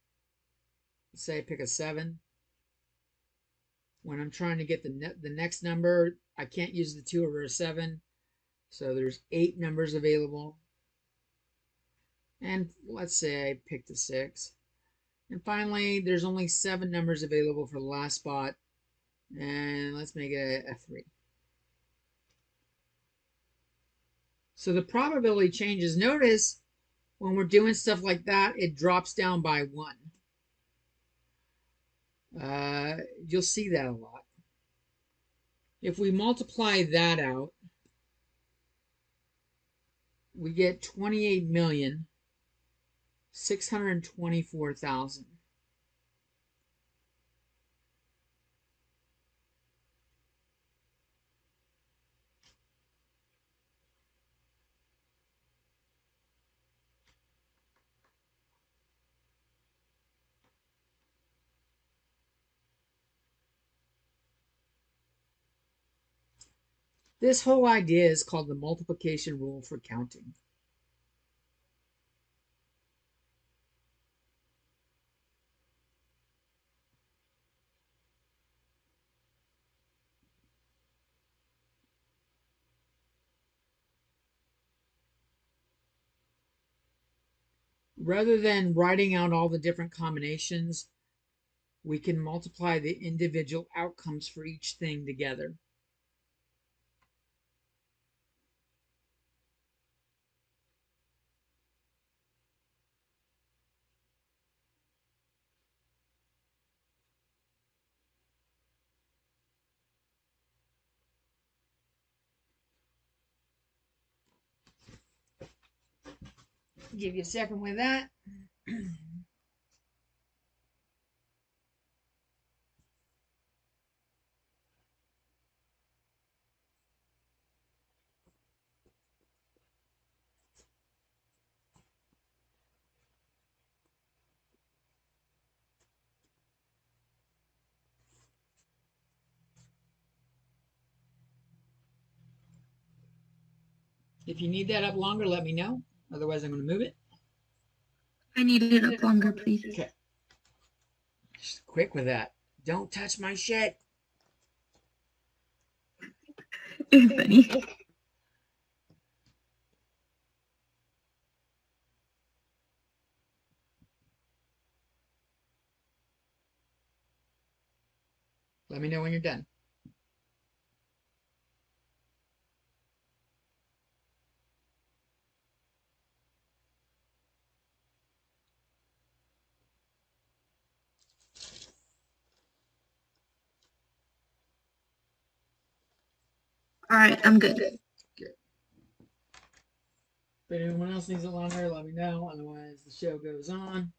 say I pick a 7. When I'm trying to get the next number, I can't use the 2 over a 7. So there's 8 numbers available. And let's say I picked a 6. And finally, there's only 7 numbers available for the last spot. And let's make it a 3. So the probability changes. Notice when we're doing stuff like that, it drops down by 1. You'll see that a lot. If we multiply that out, we get 28,624,000. This whole idea is called the multiplication rule for counting. Rather than writing out all the different combinations, we can multiply the individual outcomes for each thing together. Give you a second with that. If you need that up longer, let me know. Otherwise, I'm going to move it. I need it up longer, please. Okay. Just quick with that. Don't touch my shit. Funny. Let me know when you're done. All right, I'm good. Good. If anyone else needs it longer, let me know. Otherwise, the show goes on.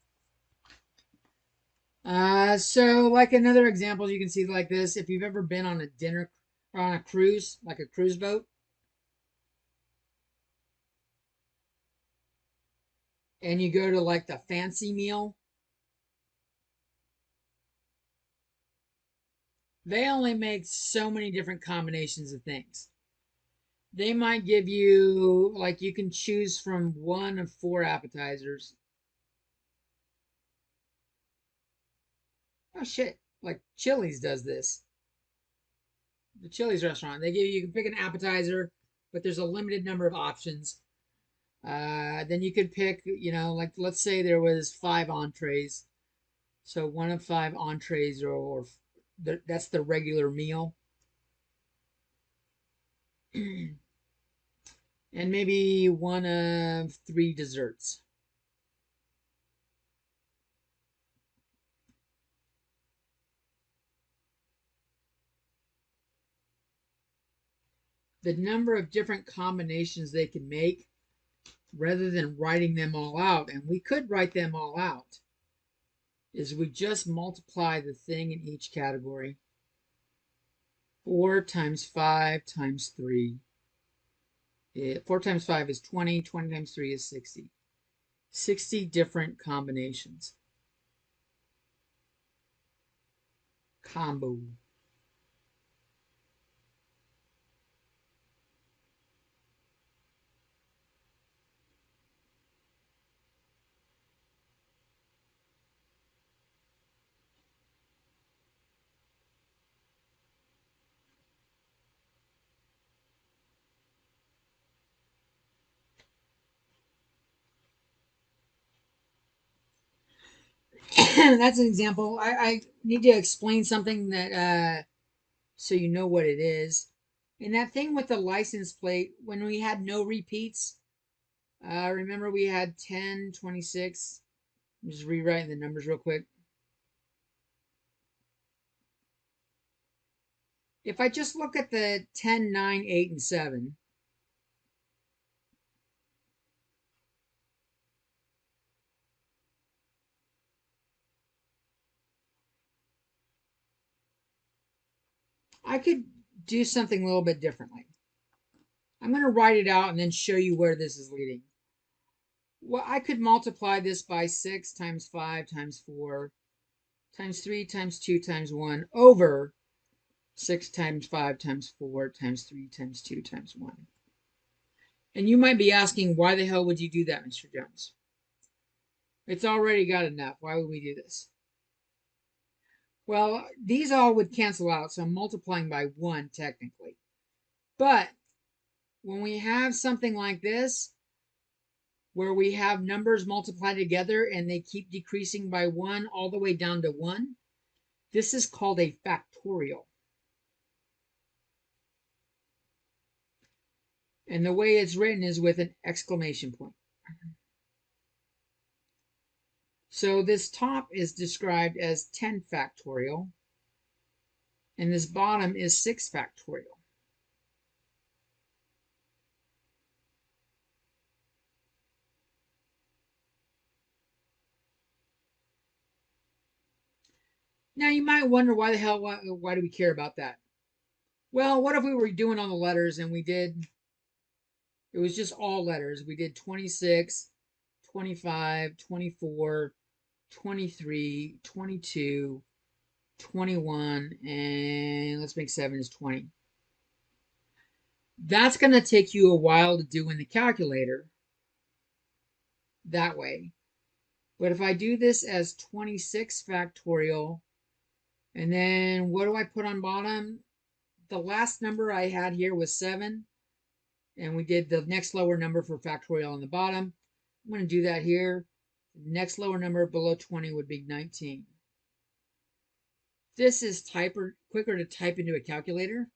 So like another example, you can see like this. If you've ever been on a dinner or on a cruise, like a cruise boat, and you go to like the fancy meal, they only make so many different combinations of things. They might give you, like, you can choose from 1 of 4 appetizers. Oh shit, like Chili's does this. The Chili's restaurant, they give you can pick an appetizer, but there's a limited number of options. Then you could pick, like let's say there was 5 entrees. So 1 of 5 entrees, or that's the regular meal. And maybe 1 of 3 desserts. The number of different combinations they can make, rather than writing them all out, and we could write them all out, is we just multiply the thing in each category. 4 times 5 times 3. 4 times 5 is 20. 20 times 3 is 60. 60 different combinations. Combo. That's an example. I need to explain something that so you know what it is. And that thing with the license plate, when we had no repeats, remember we had 10, 26. I'm just rewriting the numbers real quick. If I just look at the 10, 9, 8, and 7, I could do something a little bit differently. I'm going to write it out and then show you where this is leading. Well, I could multiply this by 6 times 5 times 4 times 3 times 2 times 1 over 6 times 5 times 4 times 3 times 2 times 1. And you might be asking, why the hell would you do that, Mr. Jones? It's already got enough. Why would we do this? Well, these all would cancel out, so I'm multiplying by 1 technically. But when we have something like this, where we have numbers multiplied together and they keep decreasing by 1 all the way down to 1, this is called a factorial. And the way it's written is with an exclamation point. So this top is described as 10 factorial, and this bottom is 6 factorial. Now you might wonder why the hell, why do we care about that? Well, what if we were doing all the letters and it was just all letters. We did 26, 25, 24, 23, 22, 21, and let's make 7 is 20. That's going to take you a while to do in the calculator that way. But if I do this as 26 factorial, and then what do I put on bottom? The last number I had here was 7, and we did the next lower number for factorial on the bottom. I'm going to do that here. The next lower number below 20 would be 19. This is quicker to type into a calculator.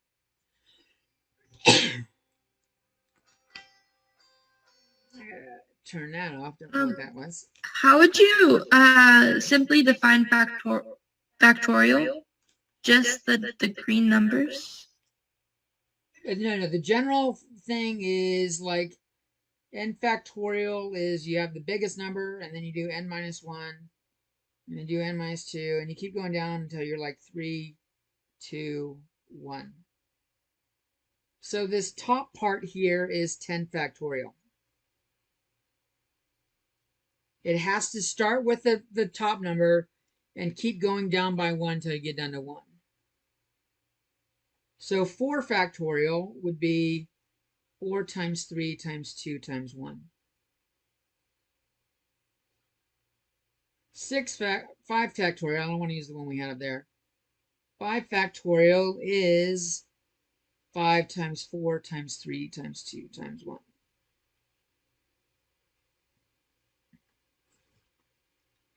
Turn that off. Don't know what that was. How would you simply define factorial? Just the green numbers? No. The general thing is like n factorial is you have the biggest number, and then you do n minus 1, and then do n minus 2, and you keep going down until you're like 3, 2, 1. So this top part here is 10 factorial. It has to start with the top number and keep going down by 1 until you get down to 1. So 4 factorial would be 4 times 3 times 2 times 1. 5 factorial, I don't want to use the one we had up there. 5 factorial is 5 times 4 times 3 times 2 times 1.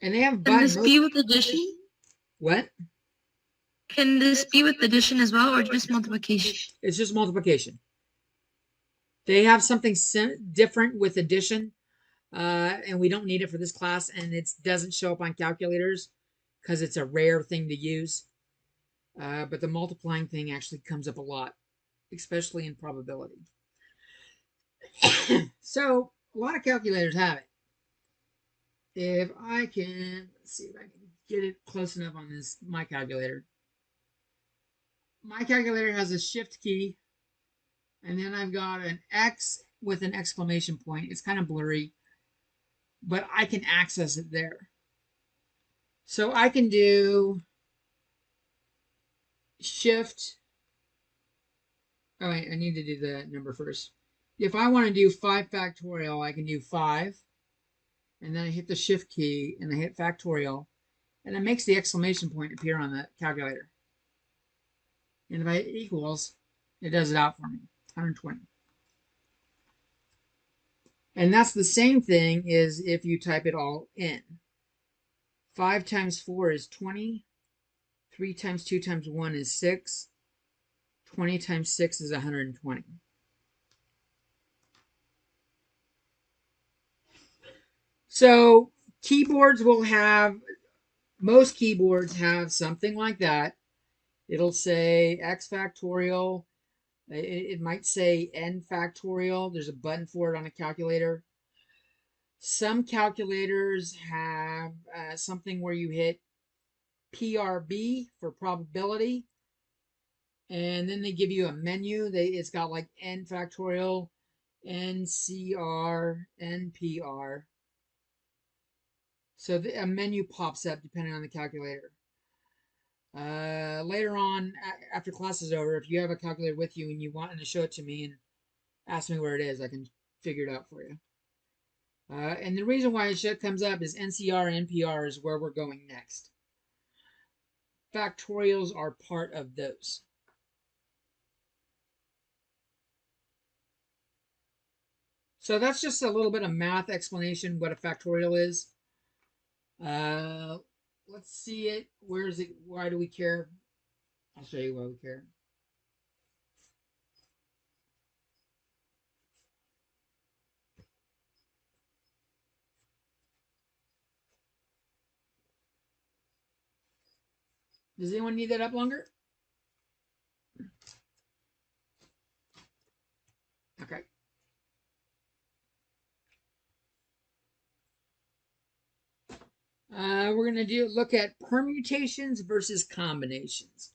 And they have Can this be with addition? What? Can this be with addition as well, or just multiplication? It's just multiplication. They have something different with addition, and we don't need it for this class, and it doesn't show up on calculators because it's a rare thing to use. But the multiplying thing actually comes up a lot, especially in probability. So a lot of calculators have it. If I can, let's see if I can get it close enough on my calculator. My calculator has a shift key, and then I've got an X with an exclamation point. It's kind of blurry, but I can access it there. So I can do shift. Oh, wait, I need to do the number first. If I want to do 5 factorial, I can do 5. And then I hit the shift key and I hit factorial. And it makes the exclamation point appear on the calculator. And if I hit equals, it does it out for me. 120. And that's the same thing as if you type it all in. 5 times 4 is 20. 3 times 2 times 1 is 6. 20 times 6 is 120. So keyboards will have, most keyboards have something like that. It'll say x factorial. It might say n factorial. There's a button for it on a calculator. Some calculators have something where you hit PRB for probability, and then they give you a menu. It's got like n factorial, NCR, NPR. So a menu pops up depending on the calculator. Later on, after class is over, if you have a calculator with you and you want to show it to me and ask me where it is, I can figure it out for you. And the reason why it comes up is NCR and NPR is where we're going next. Factorials are part of those. So that's just a little bit of math explanation what a factorial is. Let's see it. Where is it? Why do we care? I'll show you why we care. Does anyone need that up longer? Okay. We're going to look at permutations versus combinations.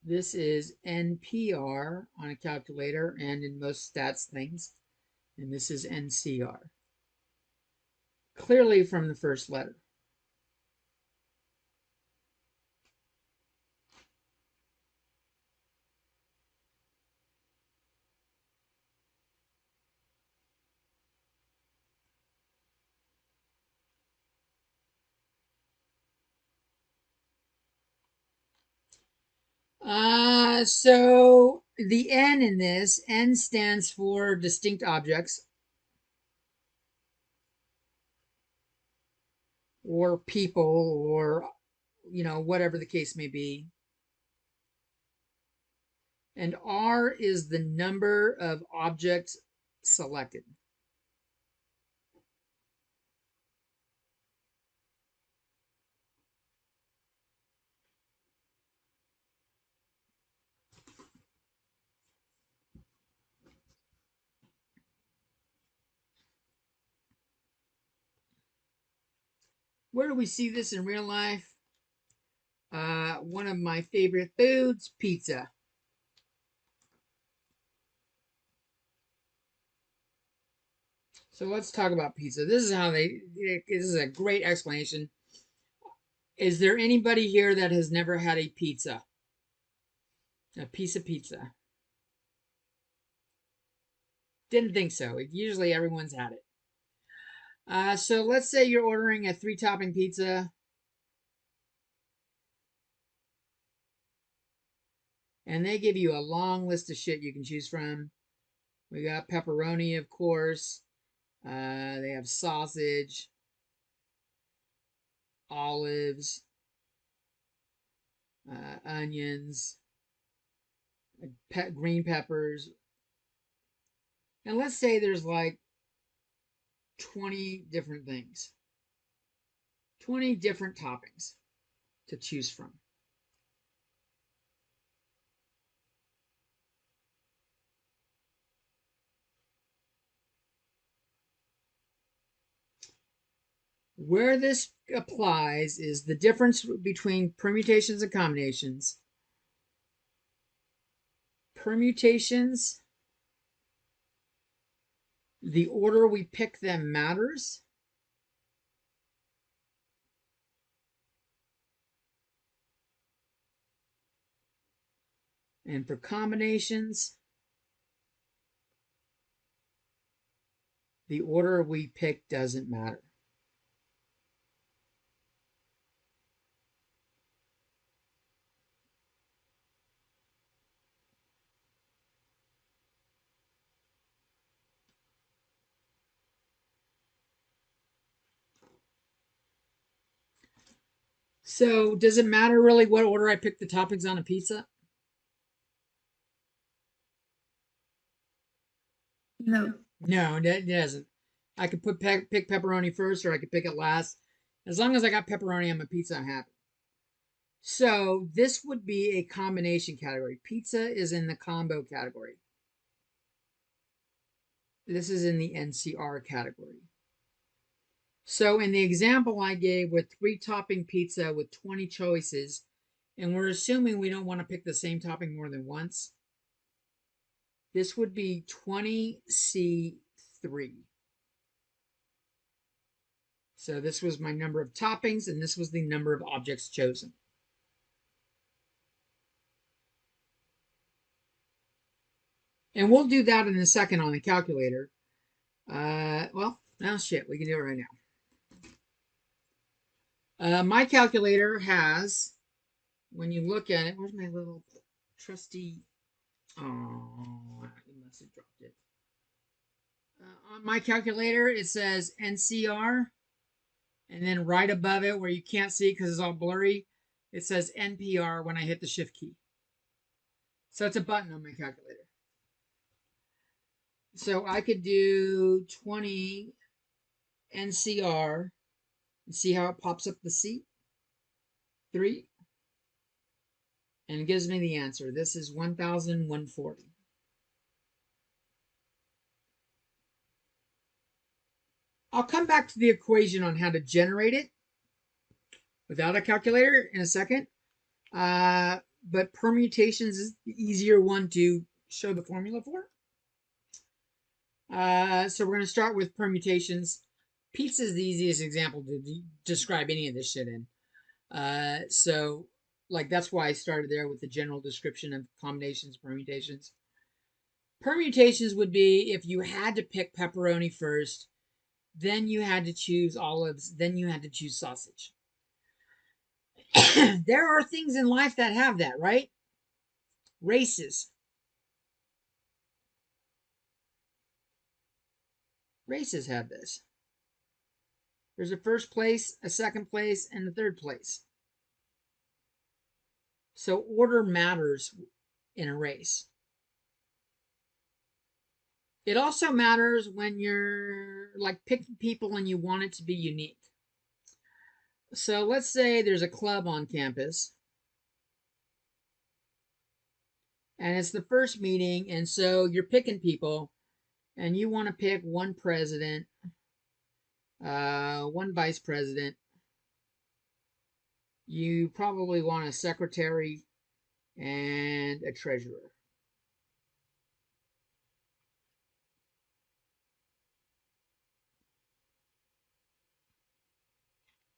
This is NPR on a calculator and in most stats things. And this is NCR. Clearly from the first letter. So the N in this, N stands for distinct objects or people or, whatever the case may be. And R is the number of objects selected. Where do we see this in real life? One of my favorite foods, pizza. So let's talk about pizza. This is this is a great explanation. Is there anybody here that has never had a pizza? A piece of pizza? Didn't think so. Usually everyone's had it. So let's say you're ordering a 3-topping pizza. And they give you a long list of shit you can choose from. We got pepperoni, of course. They have sausage, olives, onions, green peppers. And let's say there's like 20 different things. 20 different toppings to choose from. Where this applies is the difference between permutations and combinations. Permutations, the order we pick them matters. And for combinations, the order we pick doesn't matter. So does it matter really what order I pick the toppings on a pizza? No. No, it doesn't. I could pick pepperoni first, or I could pick it last. As long as I got pepperoni on my pizza, I'm happy. So this would be a combination category. Pizza is in the combo category. This is in the NCR category. So in the example I gave with 3 topping pizza with 20 choices, and we're assuming we don't want to pick the same topping more than once, this would be 20C3. So this was my number of toppings, and this was the number of objects chosen. And we'll do that in a second on the calculator. Well, now shit, we can do it right now. My calculator has, when you look at it, where's my little trusty? Oh, you must have dropped it. On my calculator, it says NCR, and then right above it, where you can't see because it's all blurry, it says NPR when I hit the shift key. So it's a button on my calculator. So I could do 20 NCR and see how it pops up the C. 3. And it gives me the answer. This is 1,140. I'll come back to the equation on how to generate it without a calculator in a second. But permutations is the easier one to show the formula for. So we're going to start with permutations. Pizza is the easiest example to describe any of this shit in. So like that's why I started there with the general description of combinations, permutations. Permutations would be if you had to pick pepperoni first, then you had to choose olives, then you had to choose sausage. There are things in life that have that, right? Races. Races have this. There's a first place, a second place, and a third place. So order matters in a race. It also matters when you're like picking people and you want it to be unique. So let's say there's a club on campus and it's the first meeting, and so you're picking people and you want to pick one president, one vice president. You probably want a secretary and a treasurer.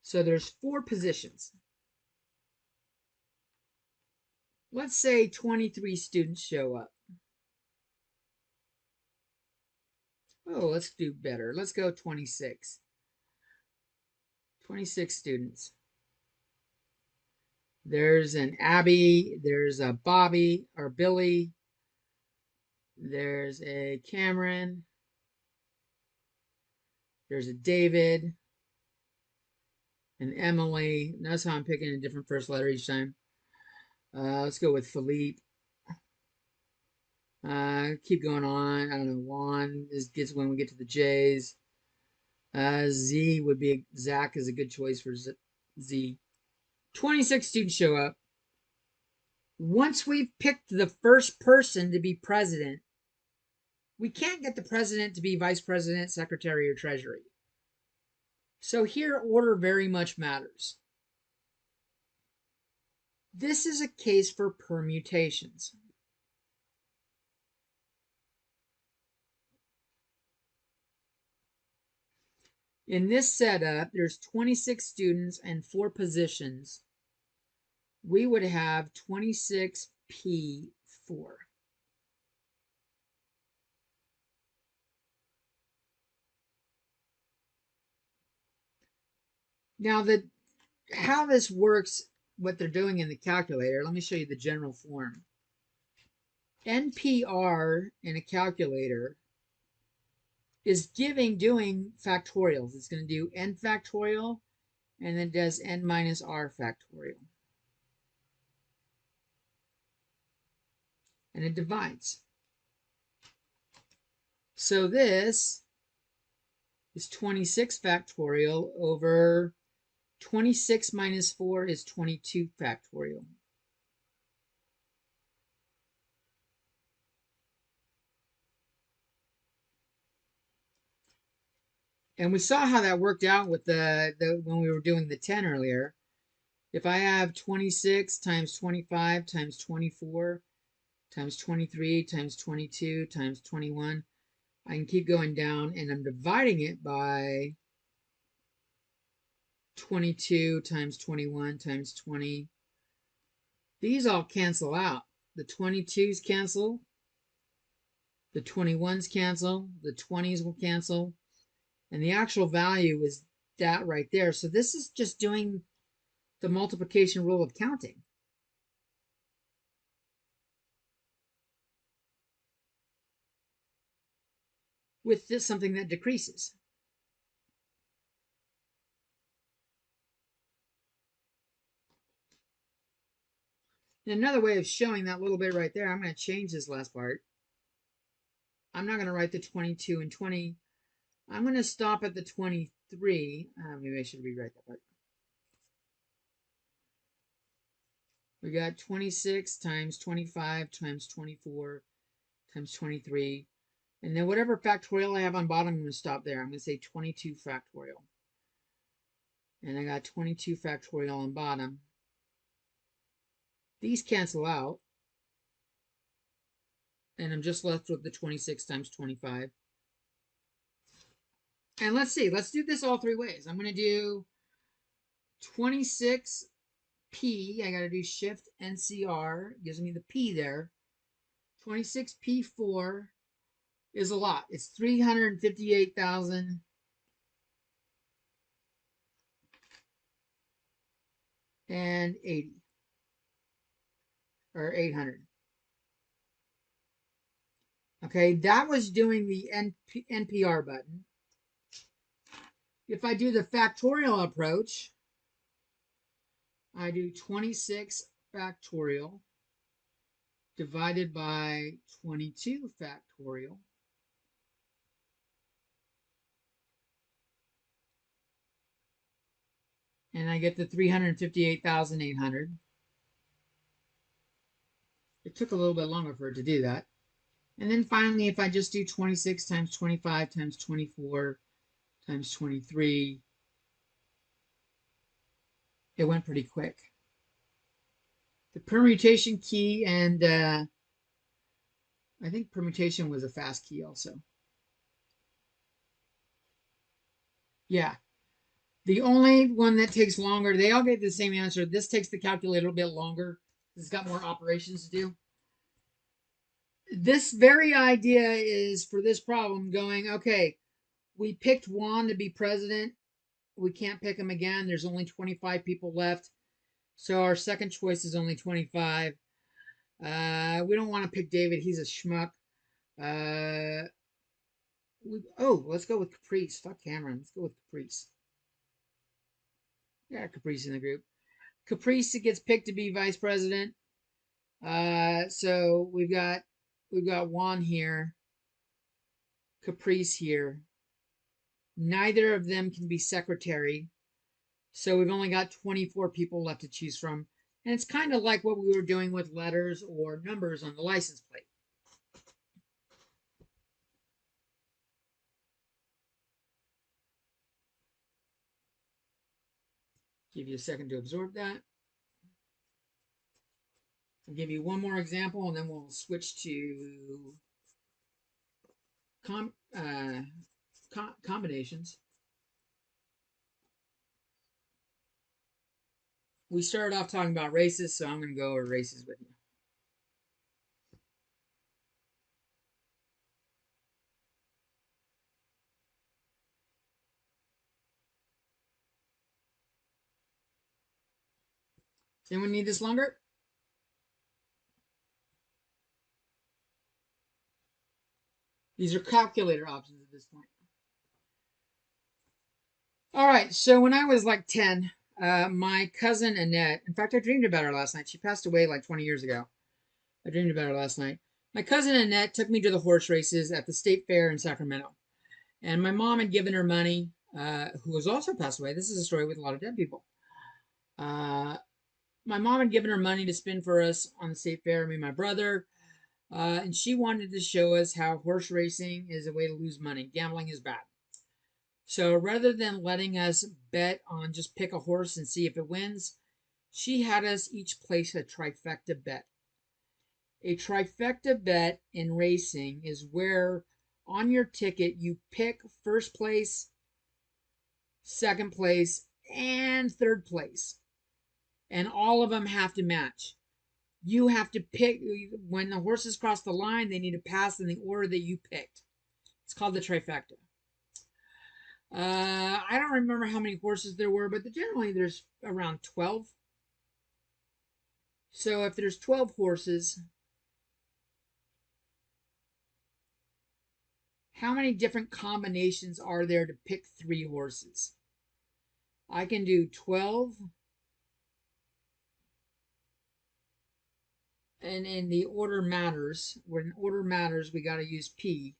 So there's 4 positions. Let's say 23 students show up. Oh, let's do better. Let's go 26. 26 students. There's an Abby, there's a Bobby or Billy, there's a Cameron, there's a David, an Emily. Notice how I'm picking a different first letter each time. Let's go with Philippe. Keep going on. I don't know. Juan gets when we get to the J's. Z would be Zach is a good choice for Z. 26 students show up. Once we've picked the first person to be president, we can't get the president to be vice president, secretary, or treasury. So here, order very much matters. This is a case for permutations. In this setup, there's 26 students and 4 positions. We would have 26P3. 4. Now, how this works, what they're doing in the calculator, let me show you the general form. NPR in a calculator is doing factorials. It's going to do n factorial, and then does n minus r factorial. And it divides. So this is 26 factorial over 26 minus 4 is 22 factorial. And we saw how that worked out with the when we were doing the 10 earlier. If I have 26 times 25 times 24 times 23 times 22 times 21, I can keep going down, and I'm dividing it by 22 times 21 times 20. These all cancel out. The 22s cancel, the 21s cancel, the 20s will cancel, and the actual value is that right there. So this is just doing the multiplication rule of counting. With this, something that decreases. And another way of showing that little bit right there, I'm going to change this last part. I'm not going to write the 22 and 20. I'm going to stop at the 23. Maybe I should rewrite that part. We got 26 times 25 times 24 times 23. And then whatever factorial I have on bottom, I'm going to stop there. I'm going to say 22 factorial. And I got 22 factorial on bottom. These cancel out. And I'm just left with the 26 times 25. And let's see. Let's do this all three ways. I'm going to do 26p. I got to do Shift NCR. Gives me the P there. 26p4 is a lot. It's 358,000. And 80 or 800. Okay, that was doing the NPR button. If I do the factorial approach, I do 26 factorial divided by 22 factorial. And I get the 358,800. It took a little bit longer for it to do that. And then finally, if I just do 26 times 25 times 24 times 23, it went pretty quick. The permutation key, and I think permutation was a fast key also. Yeah. The only one that takes longer, they all get the same answer. This takes the calculator a little bit longer. It's got more operations to do. This very idea is for this problem going, okay, we picked Juan to be president. We can't pick him again. There's only 25 people left. So our second choice is only 25. We don't want to pick David. He's a schmuck. Let's go with Caprice. Fuck Cameron. Let's go with Caprice. Yeah, Caprice in the group. Caprice gets picked to be vice president. So we've got Juan here, Caprice here. Neither of them can be secretary. So we've only got 24 people left to choose from. And it's kind of like what we were doing with letters or numbers on the license plate. Give you a second to absorb that. I'll give you one more example, and then we'll switch to combinations. We started off talking about races, so I'm going to go over races with you. Does anyone need this longer? These are calculator options at this point. All right, so when I was like 10, my cousin Annette, in fact, I dreamed about her last night. She passed away like 20 years ago. I dreamed about her last night. My cousin Annette took me to the horse races at the state fair in Sacramento. And my mom had given her money, who has also passed away. This is a story with a lot of dead people. My mom had given her money to spend for us on the state fair, me and my brother. And she wanted to show us how horse racing is a way to lose money. Gambling is bad. So rather than letting us bet on just pick a horse and see if it wins, she had us each place a trifecta bet. A trifecta bet in racing is where on your ticket you pick first place, second place, and third place. And all of them have to match. You have to pick, when the horses cross the line, they need to pass in the order that you picked. It's called the trifecta. I don't remember how many horses there were, but generally there's around 12. So if there's 12 horses, how many different combinations are there to pick 3 horses? I can do 12. And in the order matters, when order matters, we got to use P.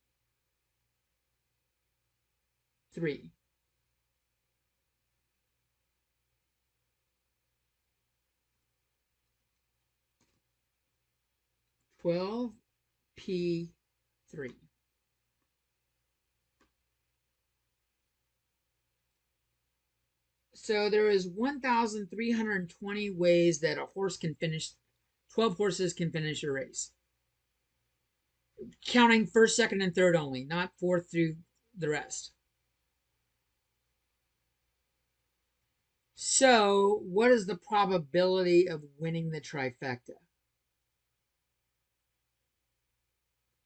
3. P3. So there is 1,320 ways that a horse can finish. 12 horses can finish a race. Counting first, second, and third only, not fourth through the rest. So, what is the probability of winning the trifecta?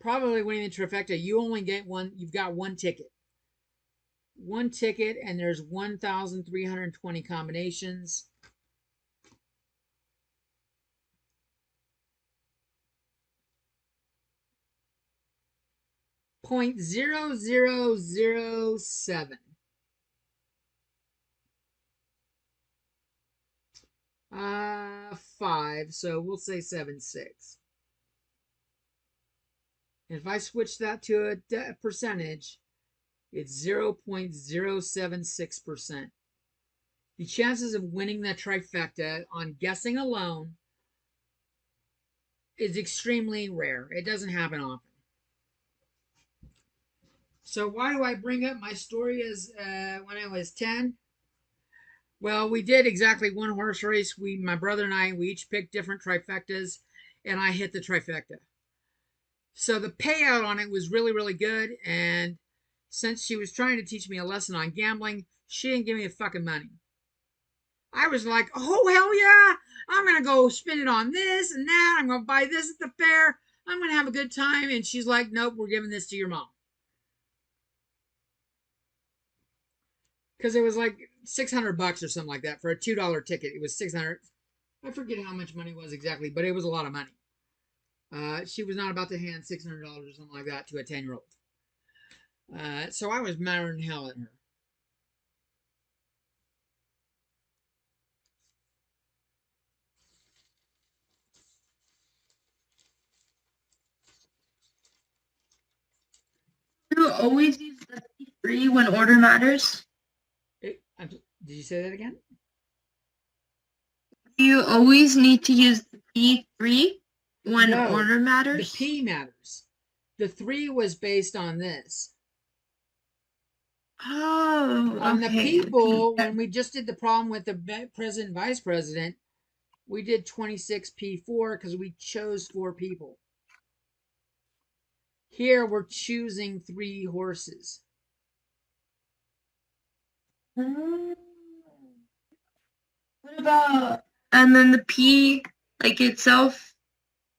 Probably winning the trifecta, you only get one, you've got one ticket. One ticket, and there's 1,320 combinations. .0007. 5, so we'll say 7.6. If I switch that to a percentage, it's 0.076%. The chances of winning the trifecta on guessing alone is extremely rare. It doesn't happen often. So why do I bring up my story as when I was 10? Well, we did exactly one horse race. My brother and I, we each picked different trifectas, and I hit the trifecta. So the payout on it was really, really good. And since she was trying to teach me a lesson on gambling, she didn't give me the fucking money. I was like, oh, hell yeah. I'm going to go spend it on this and that. I'm going to buy this at the fair. I'm going to have a good time. And she's like, nope, we're giving this to your mom. Because it was like $600 or something like that for a $2 ticket. It was $600. I forget how much money it was exactly, but it was a lot of money. She was not about to hand $600 or something like that to a 10-year-old. So I was madder than hell at her. Do you always use the P3 when order matters? Did you say that again? Do you always need to use the P3 when No, order matters? The P matters. The 3 was based on this. Oh, On the people, okay. when we just did the problem with the president, vice president, we did 26P4 because we chose 4 people. Here we're choosing 3 horses. What about, and then the P, like itself,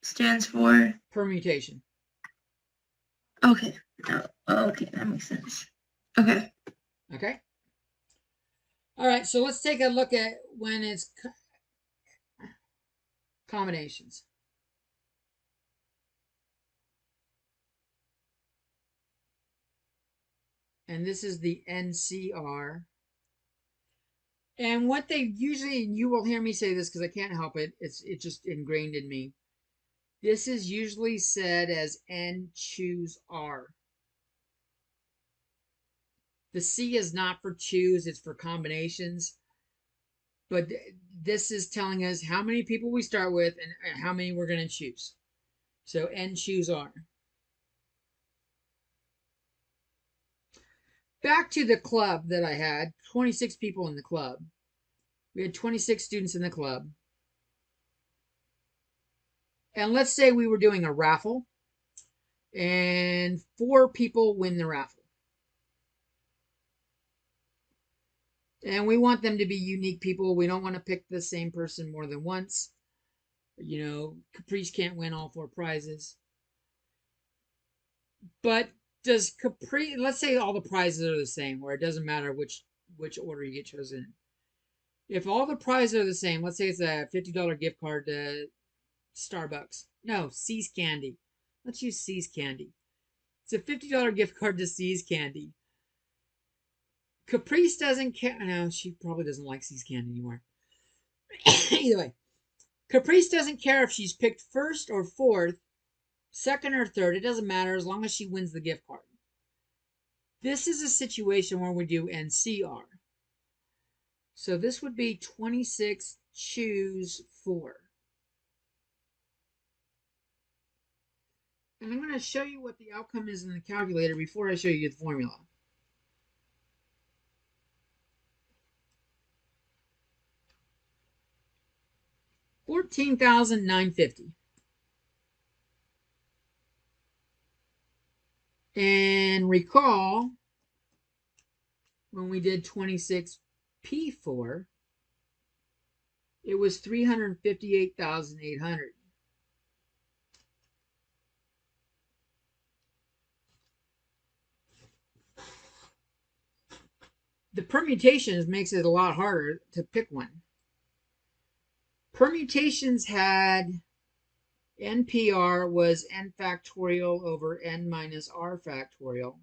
stands for? Permutation. Okay. Oh, okay, that makes sense. Okay. Okay. All right, so let's take a look at when it's combinations. And this is the NCR. And what they usually, and you will hear me say this because I can't help it, it's just ingrained in me. This is usually said as N choose R. The C is not for choose, it's for combinations. But this is telling us how many people we start with and how many we're going to choose. So N choose R. Back to the club that I had, 26 people in the club. We had 26 students in the club. And let's say we were doing a raffle and 4 people win the raffle. And we want them to be unique people. We don't want to pick the same person more than once. You know, Caprice can't win all 4 prizes. But does Caprice, let's say all the prizes are the same, where it doesn't matter which order you get chosen. If all the prizes are the same, let's say it's a $50 gift card to Starbucks. No, See's Candy. Let's use See's Candy. It's a $50 gift card to See's Candy. Caprice doesn't care. No, she probably doesn't like See's Candy anymore. Either way, Caprice doesn't care if she's picked first or fourth, second or third. It doesn't matter as long as she wins the gift card. This is a situation where we do NCR. So this would be 26 choose 4. And I'm going to show you what the outcome is in the calculator before I show you the formula. $14,950. And recall when we did 26P4, it was 358,800. The permutations makes it a lot harder to pick one. Permutations had NPR was n factorial over n minus r factorial.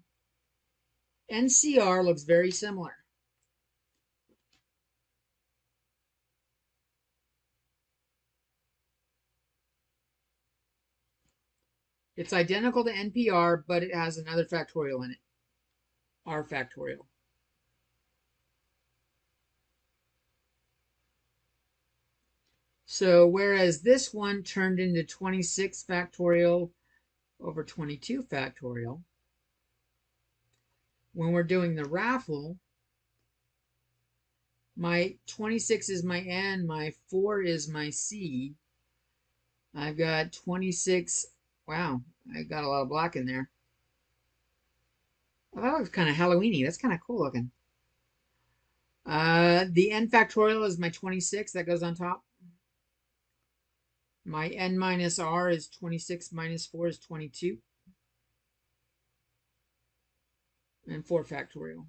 NCR looks very similar. It's identical to NPR, but it has another factorial in it, r factorial. So whereas this one turned into 26 factorial over 22 factorial, when we're doing the raffle, my 26 is my N, my 4 is my C. I've got 26. Wow, I got a lot of black in there. Oh, that looks kind of Halloween-y. That's kind of cool looking. The N factorial is my 26. That goes on top. My N minus R is 26 minus 4 is 22. And 4 factorial.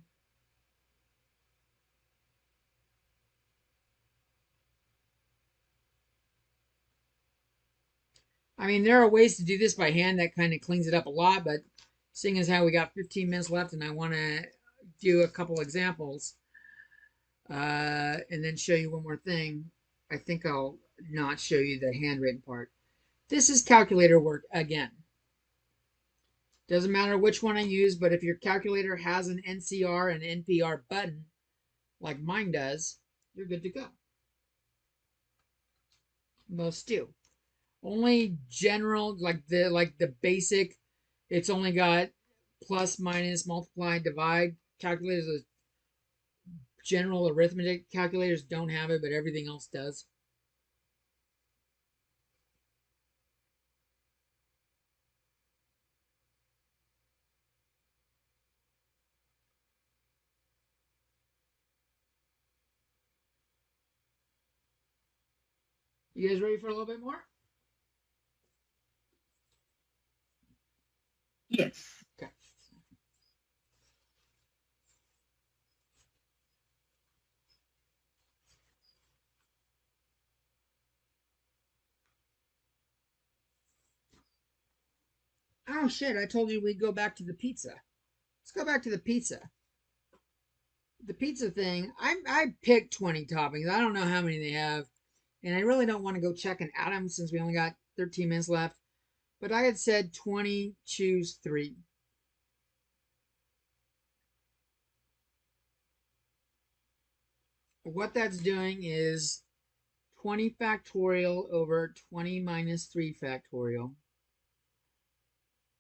I mean, there are ways to do this by hand that kind of cleans it up a lot, but seeing as how we got 15 minutes left and I want to do a couple examples and then show you one more thing, I think I'll not show you the handwritten part. This is calculator work again. Doesn't matter which one I use, but if your calculator has an NCR and NPR button, like mine does, you're good to go. Most do. Only general, like the basic, it's only got plus, minus, multiply, divide. Calculators, general arithmetic calculators don't have it, but everything else does. You guys ready for a little bit more? Yes. Okay. Oh shit, I told you we'd go back to the pizza. Let's go back to the pizza. The pizza thing, I picked 20 toppings. I don't know how many they have. And I really don't want to go check and add them since we only got 13 minutes left. But I had said 20, choose 3. What that's doing is 20 factorial over 20 minus 3 factorial,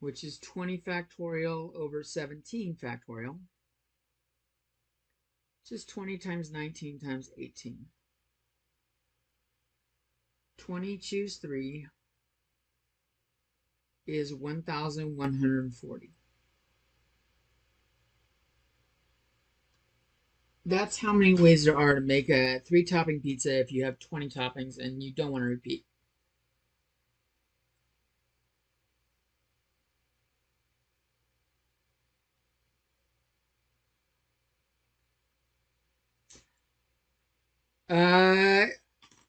which is 20 factorial over 17 factorial, which is 20 times 19 times 18. 20 choose 3 is 1,140. That's how many ways there are to make a 3-topping pizza if you have 20 toppings and you don't want to repeat.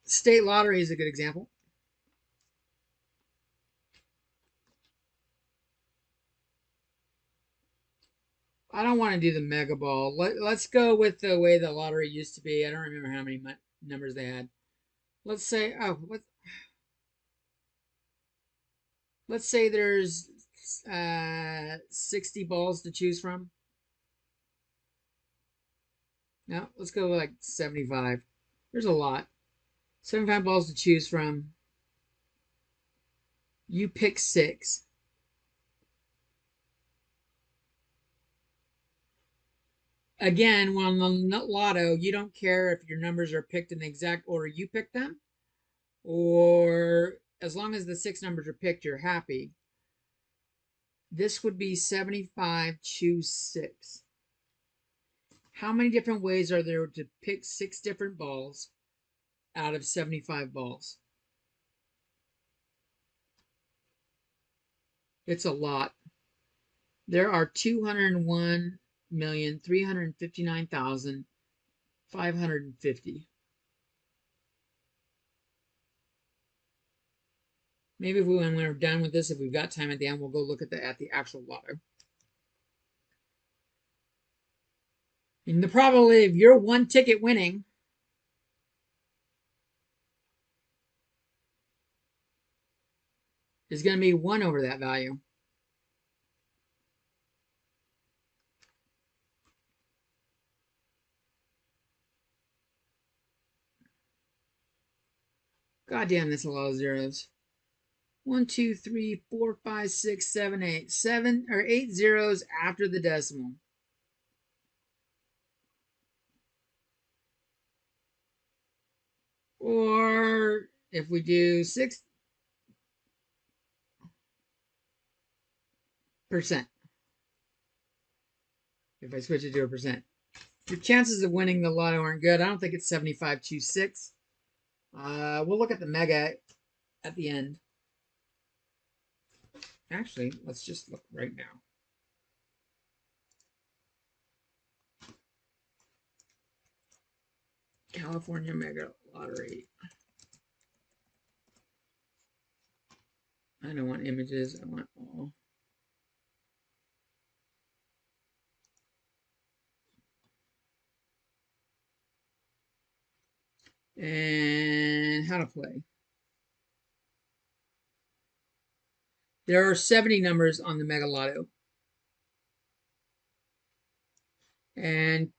State lottery is a good example. I don't want to do the mega ball. Let's go with the way the lottery used to be. I don't remember how many numbers they had. Let's say, let's say there's 60 balls to choose from. No, let's go with like 75. There's a lot. 75 balls to choose from. You pick 6. Again, on the lotto, you don't care if your numbers are picked in the exact order you picked them, or as long as the 6 numbers are picked, you're happy. This would be 75, choose 6. How many different ways are there to pick 6 different balls out of 75 balls? It's a lot. There are 201,359,550. Maybe when we're done with this, if we've got time at the end, we'll go look at the actual lotto. And the probability of your 1 ticket winning is going to be 1 over that value. God damn, that's a lot of zeros. 1, 2, 3, 4, 5, 6, 7, 8. 7 or 8 zeros after the decimal. Or if we do 6%. If I switch it to a percent. Your chances of winning the lotto aren't good. I don't think it's 75, choose 6. We'll look at the mega at the end. Actually, let's just look right now. California Mega Lottery. I don't want images. I want all. And how to play. There are 70 numbers on the Mega Lotto. And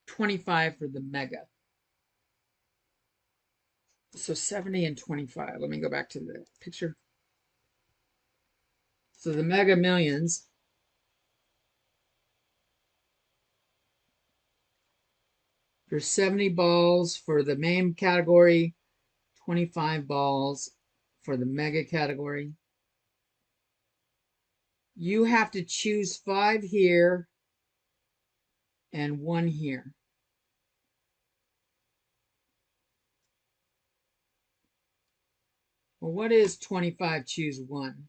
25 for the Mega. So 70 and 25. Let me go back to the picture. So the Mega Millions. There's 70 balls for the main category, 25 balls for the Mega category. You have to choose 5 here and 1 here. Well, what is 25 choose 1?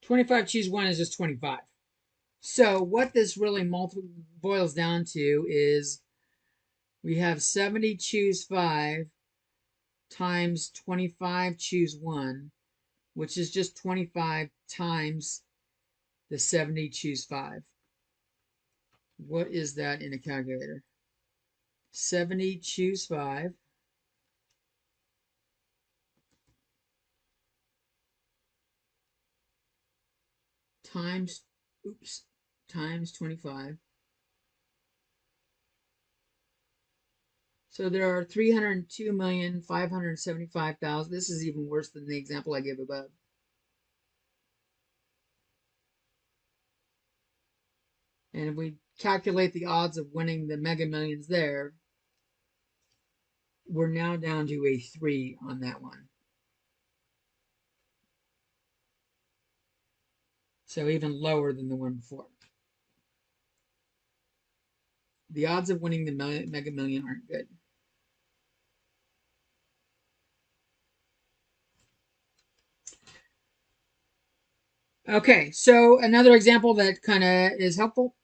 25 choose 1 is just 25. So what this really boils down to is we have 70 choose 5 times 25, choose 1, which is just 25 times the 70, choose 5. What is that in a calculator? 70, choose 5. Times, times 25. So there are 302,575,000. This is even worse than the example I gave above. And if we calculate the odds of winning the Mega Millions there, we're now down to a 3 on that one. So even lower than the one before. The odds of winning the Mega Million aren't good. Okay, so another example that kind of is helpful.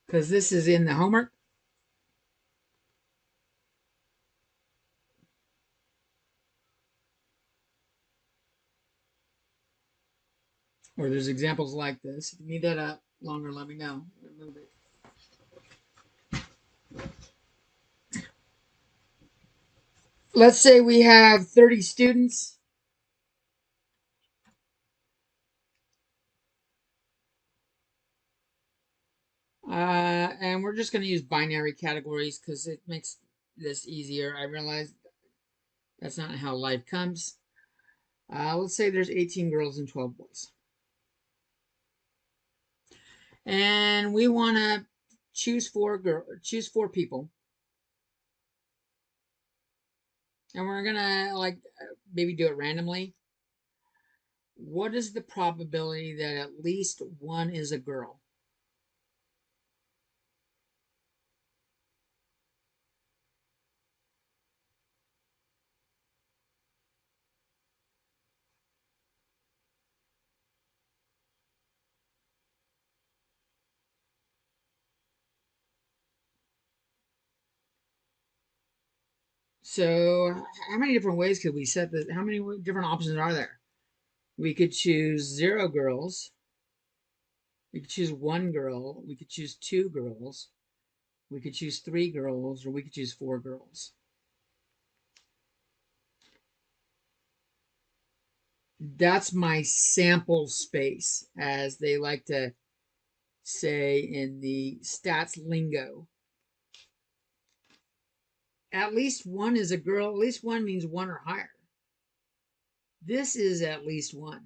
Because this is in the homework. Or there's examples like this. If you need that up longer, let me know. Move it. Let's say we have 30 students. And we're just going to use binary categories because it makes this easier. I realize that's not how life comes. Let's say there's 18 girls and 12 boys. And we want to choose four people. And we're going to maybe do it randomly. What is the probability that at least one is a girl? So how many different ways could we set this? How many different options are there? We could choose 0 girls. We could choose 1 girl. We could choose 2 girls. We could choose 3 girls, or we could choose 4 girls. That's my sample space, as they like to say in the stats lingo. At least one is a girl. At least one means 1 or higher. This is at least 1.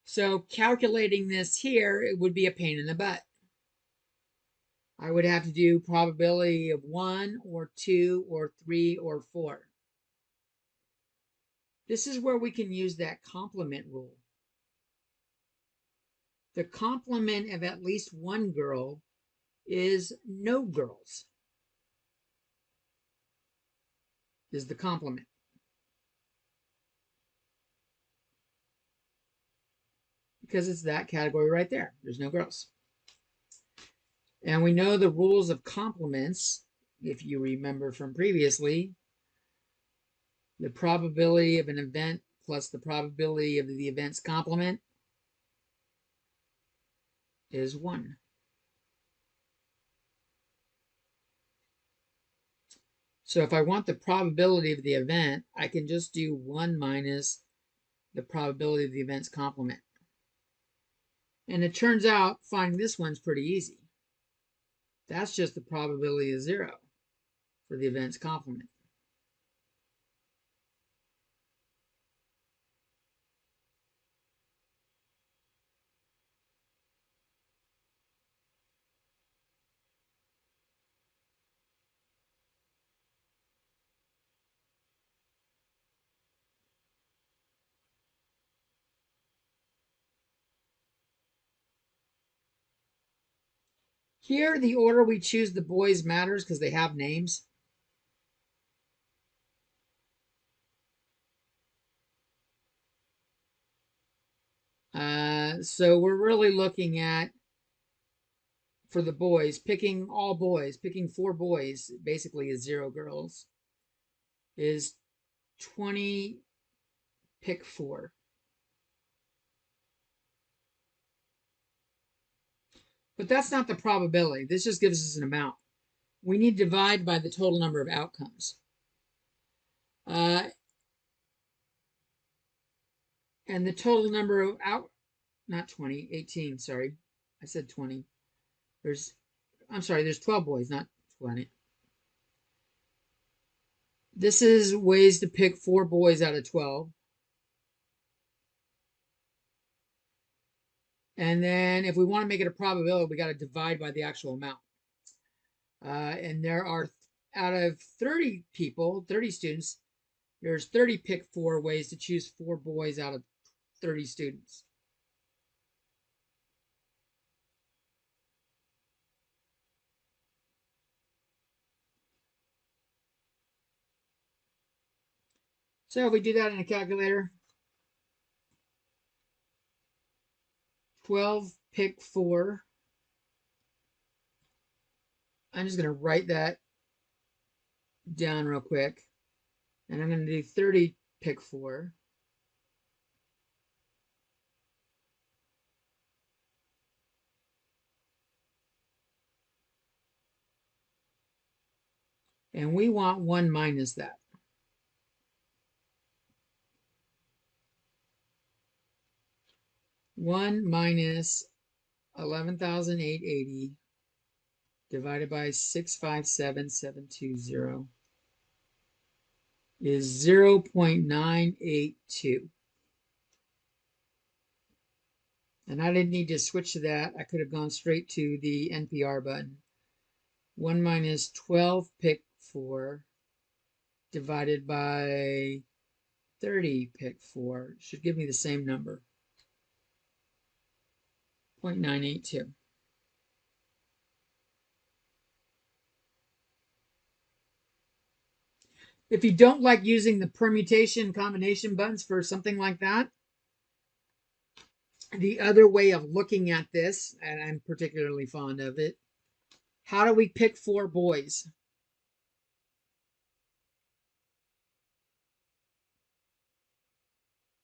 So calculating this here, it would be a pain in the butt. I would have to do probability of 1 or 2 or 3 or 4. This is where we can use that complement rule. The complement of at least 1 girl is no girls. Is the complement. Because it's that category right there. There's no girls. And we know the rules of complements, if you remember from previously. The probability of an event plus the probability of the event's complement is 1. So if I want the probability of the event, I can just do 1 minus the probability of the event's complement. And it turns out finding this one's pretty easy. That's just the probability of 0 for the event's complement. Here, the order we choose the boys matters because they have names. So we're really looking at, for the boys, picking all boys, picking 4 boys, basically is 0 girls, is 20 pick 4. But that's not the probability. This just gives us an amount. We need to divide by the total number of outcomes. And the total number of not 20, 18, sorry. I said 20. There's 12 boys, not 20. This is ways to pick 4 boys out of 12. And then if we want to make it a probability, we got to divide by the actual amount. And there are, out of 30 people, 30 students, there's 30 pick 4 ways to choose 4 boys out of 30 students. So if we do that in a calculator, 12 pick 4. I'm just going to write that down real quick. And I'm going to do 30 pick 4. And we want 1 minus that. One minus 11,880 divided by 657,720 is 0.982. And I didn't need to switch to that. I could have gone straight to the NPR button. 1 minus 12 pick 4 divided by 30 pick 4 should give me the same number. 0.982. If you don't like using the permutation combination buttons for something like that, the other way of looking at this, and I'm particularly fond of it, how do we pick 4 boys?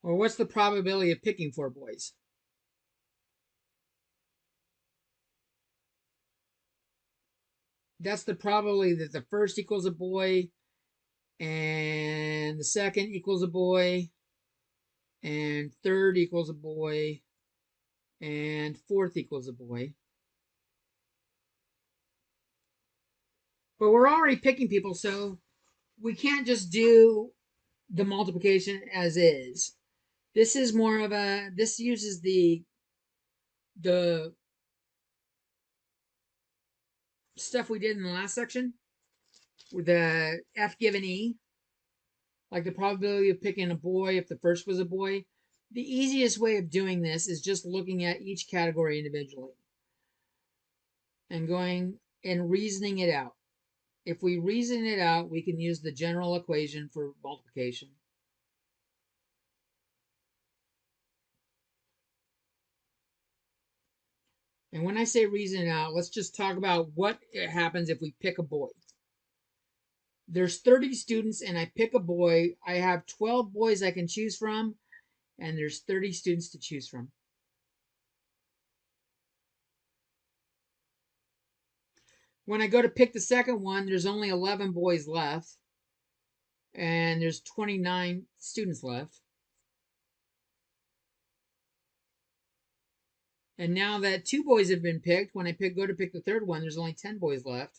Or what's the probability of picking 4 boys? That's the probability that the first equals a boy, and the second equals a boy, and third equals a boy, and fourth equals a boy. But we're already picking people, so we can't just do the multiplication as is. This is more of a, this uses the stuff we did in the last section with the F given E, like the probability of picking a boy if the first was a boy. The easiest way of doing this is just looking at each category individually and going and reasoning it out. If we reason it out, we can use the general equation for multiplication. And when I say reason it out, let's just talk about what happens if we pick a boy. There's 30 students and I pick a boy. I have 12 boys I can choose from, and there's 30 students to choose from. When I go to pick the second one, there's only 11 boys left, and there's 29 students left. And now that 2 boys have been picked, when I go to pick the third one, there's only 10 boys left.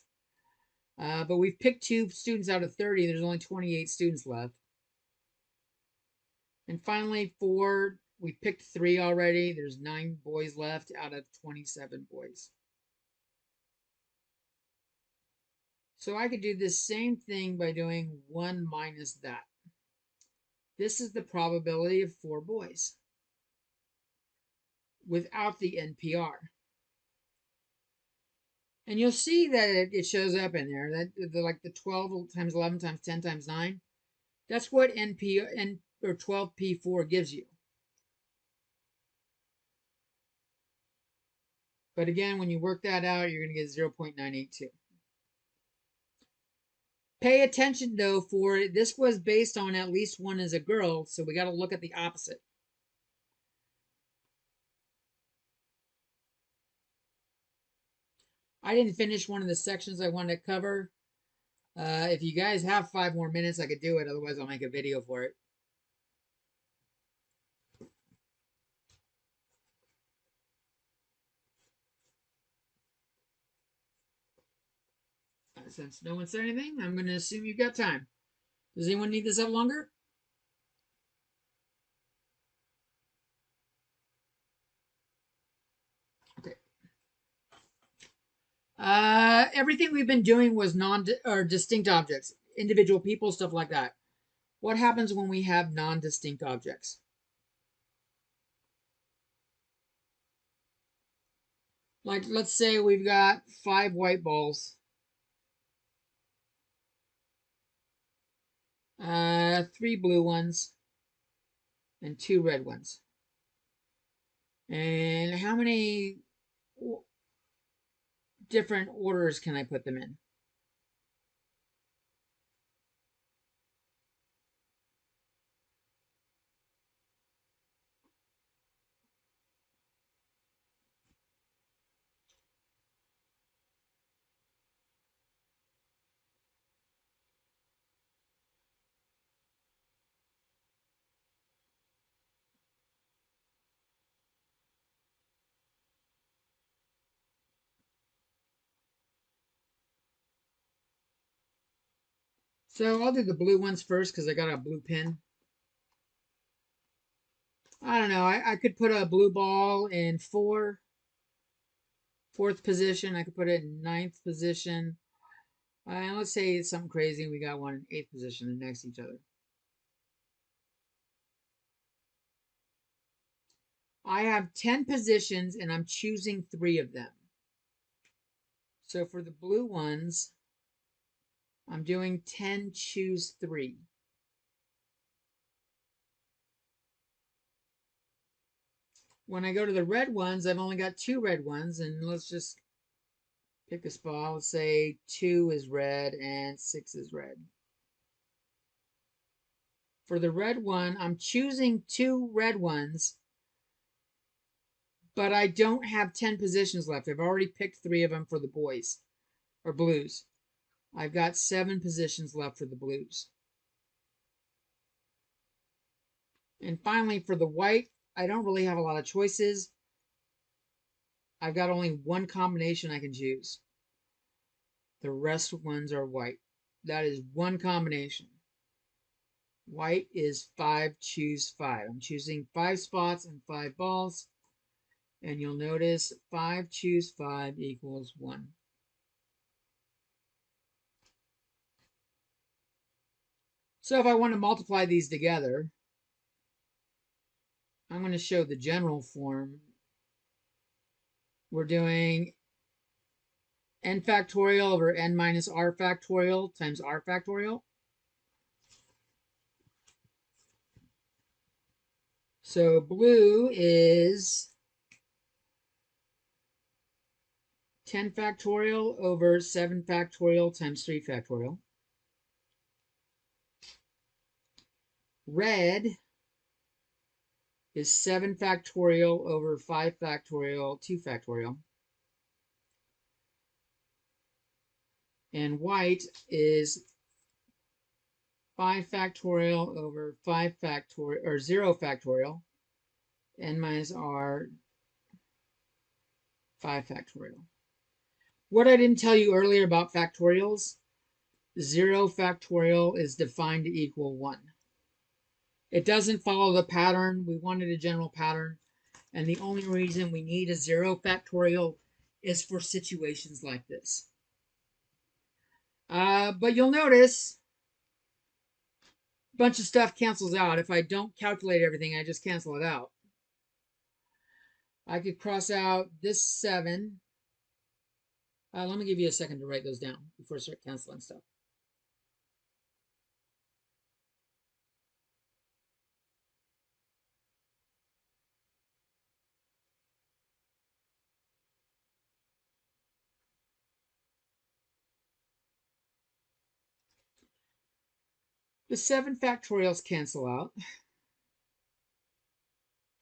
But we've picked 2 students out of 30. There's only 28 students left. And finally, 4, we picked 3 already. There's 9 boys left out of 27 boys. So I could do the same thing by doing 1 minus that. This is the probability of 4 boys without the NPR. And you'll see that it shows up in there, that like the 12 times 11 times 10 times 9. That's what or 12P4 gives you. But again, when you work that out, you're going to get 0.982. Pay attention though, for this was based on at least one as a girl, so we got to look at the opposite. I didn't finish one of the sections I wanted to cover. If you guys have 5 more minutes, I could do it. Otherwise, I'll make a video for it. Since no one said anything, I'm going to assume you've got time. Does anyone need this up longer? Okay. Everything we've been doing was distinct objects, individual people, stuff like that. What happens when we have non-distinct objects? Like, let's say we've got 5 white balls, 3 blue ones, and 2 red ones. And how many different orders can I put them in? So I'll do the blue ones first because I got a blue pin. I don't know. I could put a blue ball in 4th position. I could put it in 9th position. Let's say it's something crazy. We got one in 8th position next to each other. I have 10 positions and I'm choosing 3 of them. So for the blue ones, I'm doing 10 choose 3. When I go to the red ones, I've only got 2 red ones, and let's just pick a spot. Let's say 2 is red and 6 is red. For the red one, I'm choosing 2 red ones, but I don't have 10 positions left. I've already picked 3 of them for the boys, or blues. I've got 7 positions left for the blues. And finally, for the white, I don't really have a lot of choices. I've got only one combination I can choose. The rest ones are white. That is one combination. White is 5, choose 5. I'm choosing 5 spots and 5 balls. And you'll notice 5 choose 5 equals 1. So if I want to multiply these together, I'm going to show the general form. We're doing n factorial over n minus r factorial times r factorial. So blue is 10 factorial over 7 factorial times 3 factorial. Red is 7 factorial over 5 factorial, 2 factorial. And white is 5 factorial over 5 factorial, or 0 factorial, n minus r, 5 factorial. What I didn't tell you earlier about factorials, 0 factorial is defined to equal 1. It doesn't follow the pattern. We wanted a general pattern. And the only reason we need a 0 factorial is for situations like this. But you'll notice a bunch of stuff cancels out. If I don't calculate everything, I just cancel it out. I could cross out this 7. Let me give you a second to write those down before I start canceling stuff. The 7 factorials cancel out.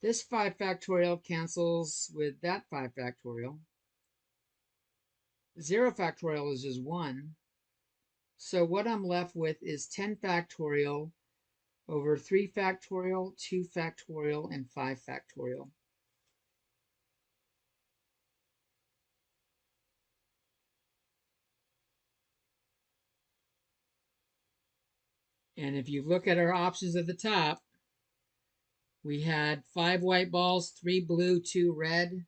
This 5 factorial cancels with that 5 factorial. 0 factorial is just 1. So what I'm left with is 10 factorial over 3 factorial, 2 factorial, and 5 factorial. And if you look at our options at the top, we had 5 white balls, 3 blue, 2 red.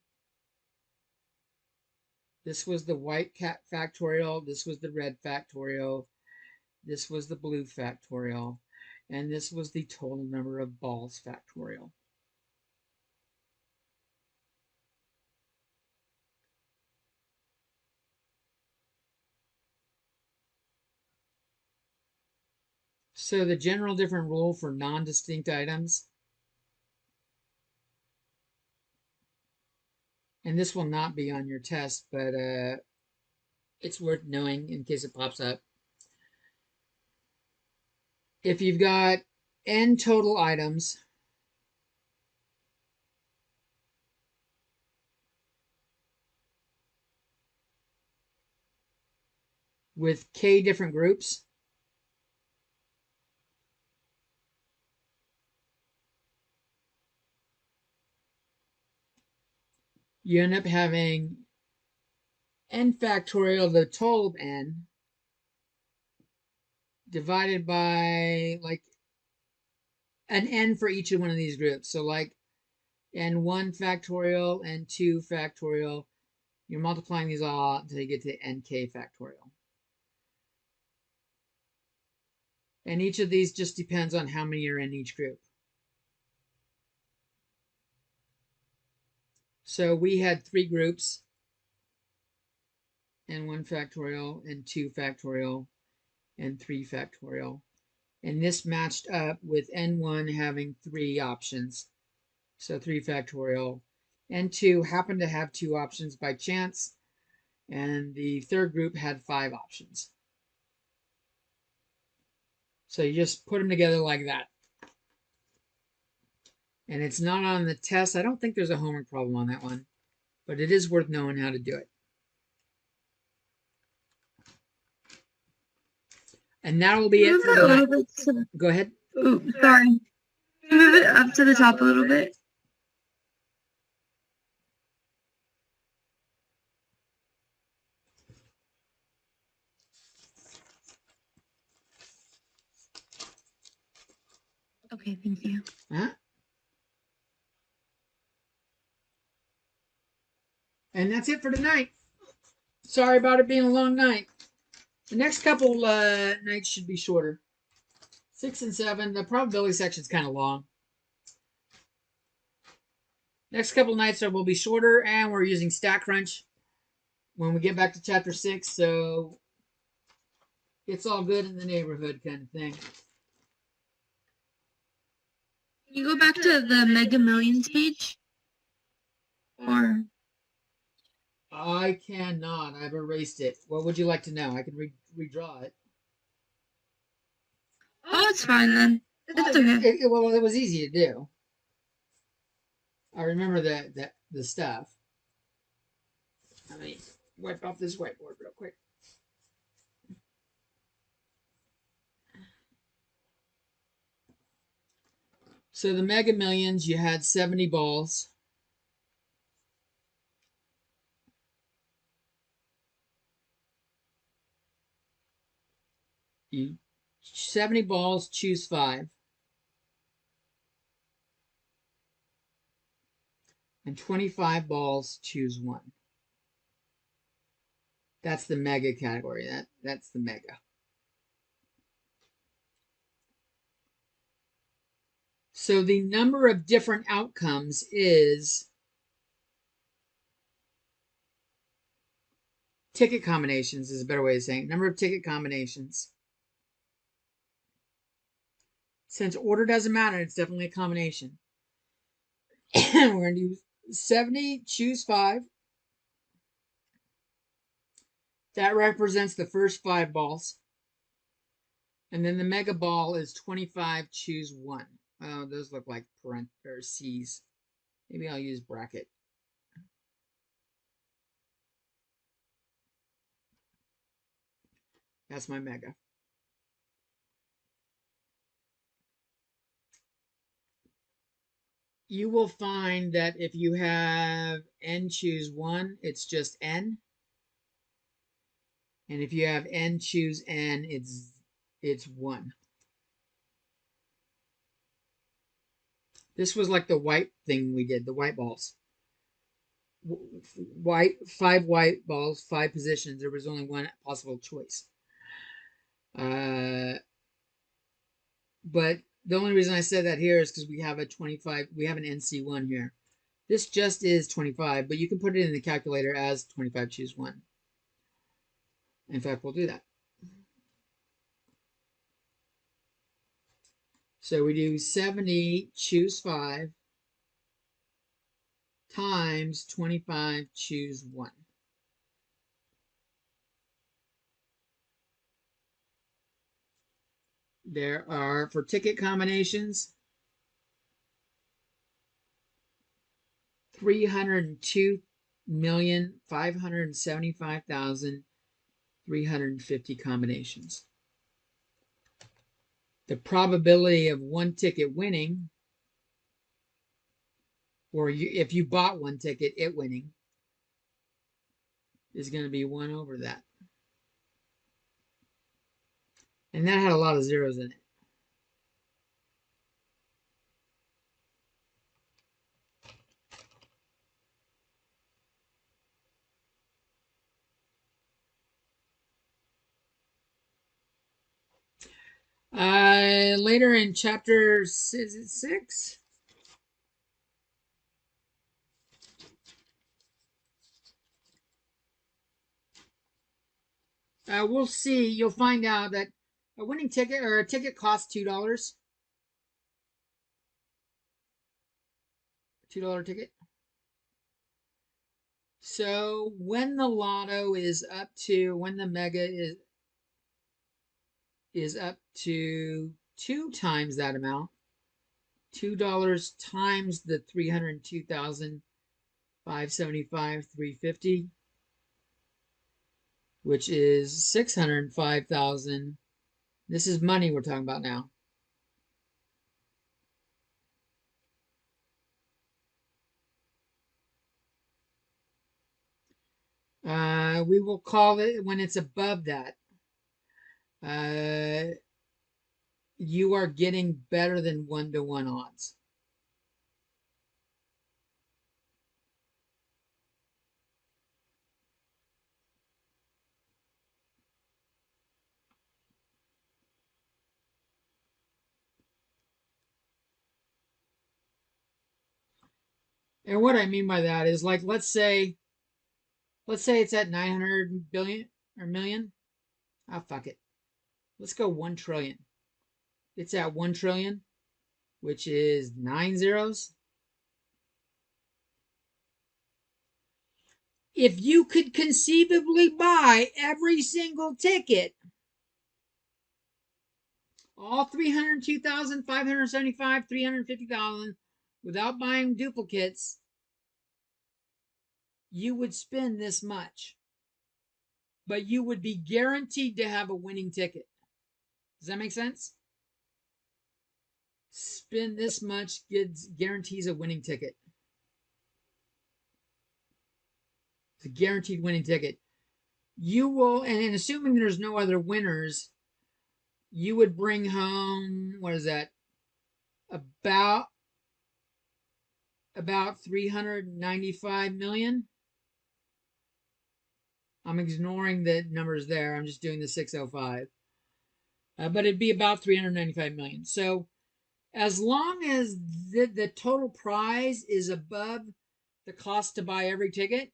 This was the white cat factorial. This was the red factorial. This was the blue factorial. And this was the total number of balls factorial. So the general different rule for non-distinct items, and this will not be on your test, but it's worth knowing in case it pops up. If you've got n total items, with k different groups, you end up having n factorial, the total of n, divided by like an n for each of one of these groups. So like n1 factorial, n2 factorial, you're multiplying these all out until you get to nk factorial. And each of these just depends on how many are in each group. So we had 3 groups, n1 factorial, n2 factorial, and 3 factorial. And this matched up with n1 having 3 options. So 3 factorial. n2 happened to have 2 options by chance, and the third group had 5 options. So you just put them together like that. And it's not on the test. I don't think there's a homework problem on that one, but it is worth knowing how to do it. And that will be it for tonight. Go ahead. Oh, sorry. Move it up to the top a little bit. Okay, thank you. Huh? And that's it for tonight. Sorry about it being a long night. The next couple nights should be shorter. 6 and 7. The probability section is kind of long. Next couple nights will be shorter, and we're using StatCrunch when we get back to chapter 6, so it's all good in the neighborhood kind of thing. Can you go back to the Mega Millions page? Or I cannot. I've erased it. What would you like to know? I can redraw it. oh, it's fine then. It's okay. Well, it was easy to do. I remember the stuff. Let me wipe off this whiteboard real quick. So the Mega Millions, you had 70 balls. You 70 balls, choose 5. And 25 balls, choose 1. That's the mega category. That's the mega. So the number of different outcomes is ticket combinations is a better way of saying it. Number of ticket combinations. Since order doesn't matter, it's definitely a combination. We're going to do 70, choose 5. That represents the first 5 balls. And then the mega ball is 25, choose one. Oh, those look like C's. Maybe I'll use bracket. That's my mega. You will find that if you have n choose one, it's just n. And if you have n choose n, it's one. This was like the white thing we did, the white balls. Five white balls, 5 positions. There was only one possible choice. But the only reason I said that here is because we have a 25, we have an NC1 here. This just is 25, but you can put it in the calculator as 25 choose 1. In fact, we'll do that. So we do 70 choose 5 times 25 choose 1. There are, for ticket combinations, 302,575,350 combinations. The probability of one ticket winning, or if you bought one ticket, it winning, is going to be 1 over that. And that had a lot of zeros in it. Later in chapter, is it 6? We'll see. You'll find out that a winning ticket or a ticket costs $2. $2 ticket. So when the lotto is up to, when the mega is up to 2 times that amount, $2 times the 302,575,350, which is 605,000. This is money we're talking about now. We will call it, when it's above that, you are getting better than 1-to-1 odds. And what I mean by that is, like, let's say it's at 900 billion or million. Ah, fuck it. Let's go 1 trillion. It's at 1 trillion, which is 9 zeros. If you could conceivably buy every single ticket, all 302,575, 350,000, without buying duplicates, you would spend this much. But you would be guaranteed to have a winning ticket. Does that make sense? Spend this much guarantees a winning ticket. It's a guaranteed winning ticket. You will, and assuming there's no other winners, you would bring home, what is that? About 395 million. I'm ignoring the numbers there. I'm just doing the 605. But it'd be about 395 million. So as long as the total prize is above the cost to buy every ticket,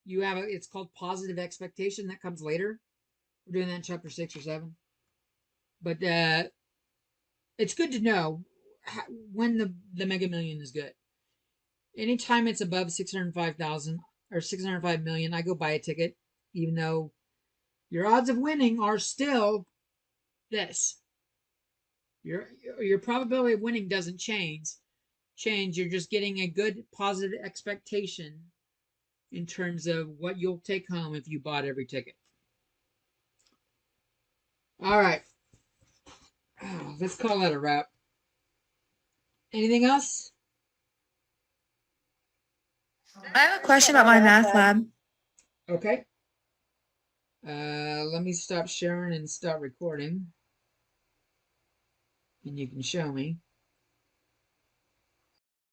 you have it's called positive expectation. That comes later. We're doing that in chapter 6 or 7. But it's good to know when the Mega Million is good. Anytime it's above 605,000 or 605 million, I go buy a ticket, even though your odds of winning are still this. Your probability of winning doesn't change. You're just getting a good positive expectation in terms of what you'll take home if you bought every ticket. All right. Let's call that a wrap. Anything else? I have a question about my math lab. Okay. Let me stop sharing and stop recording. And you can show me.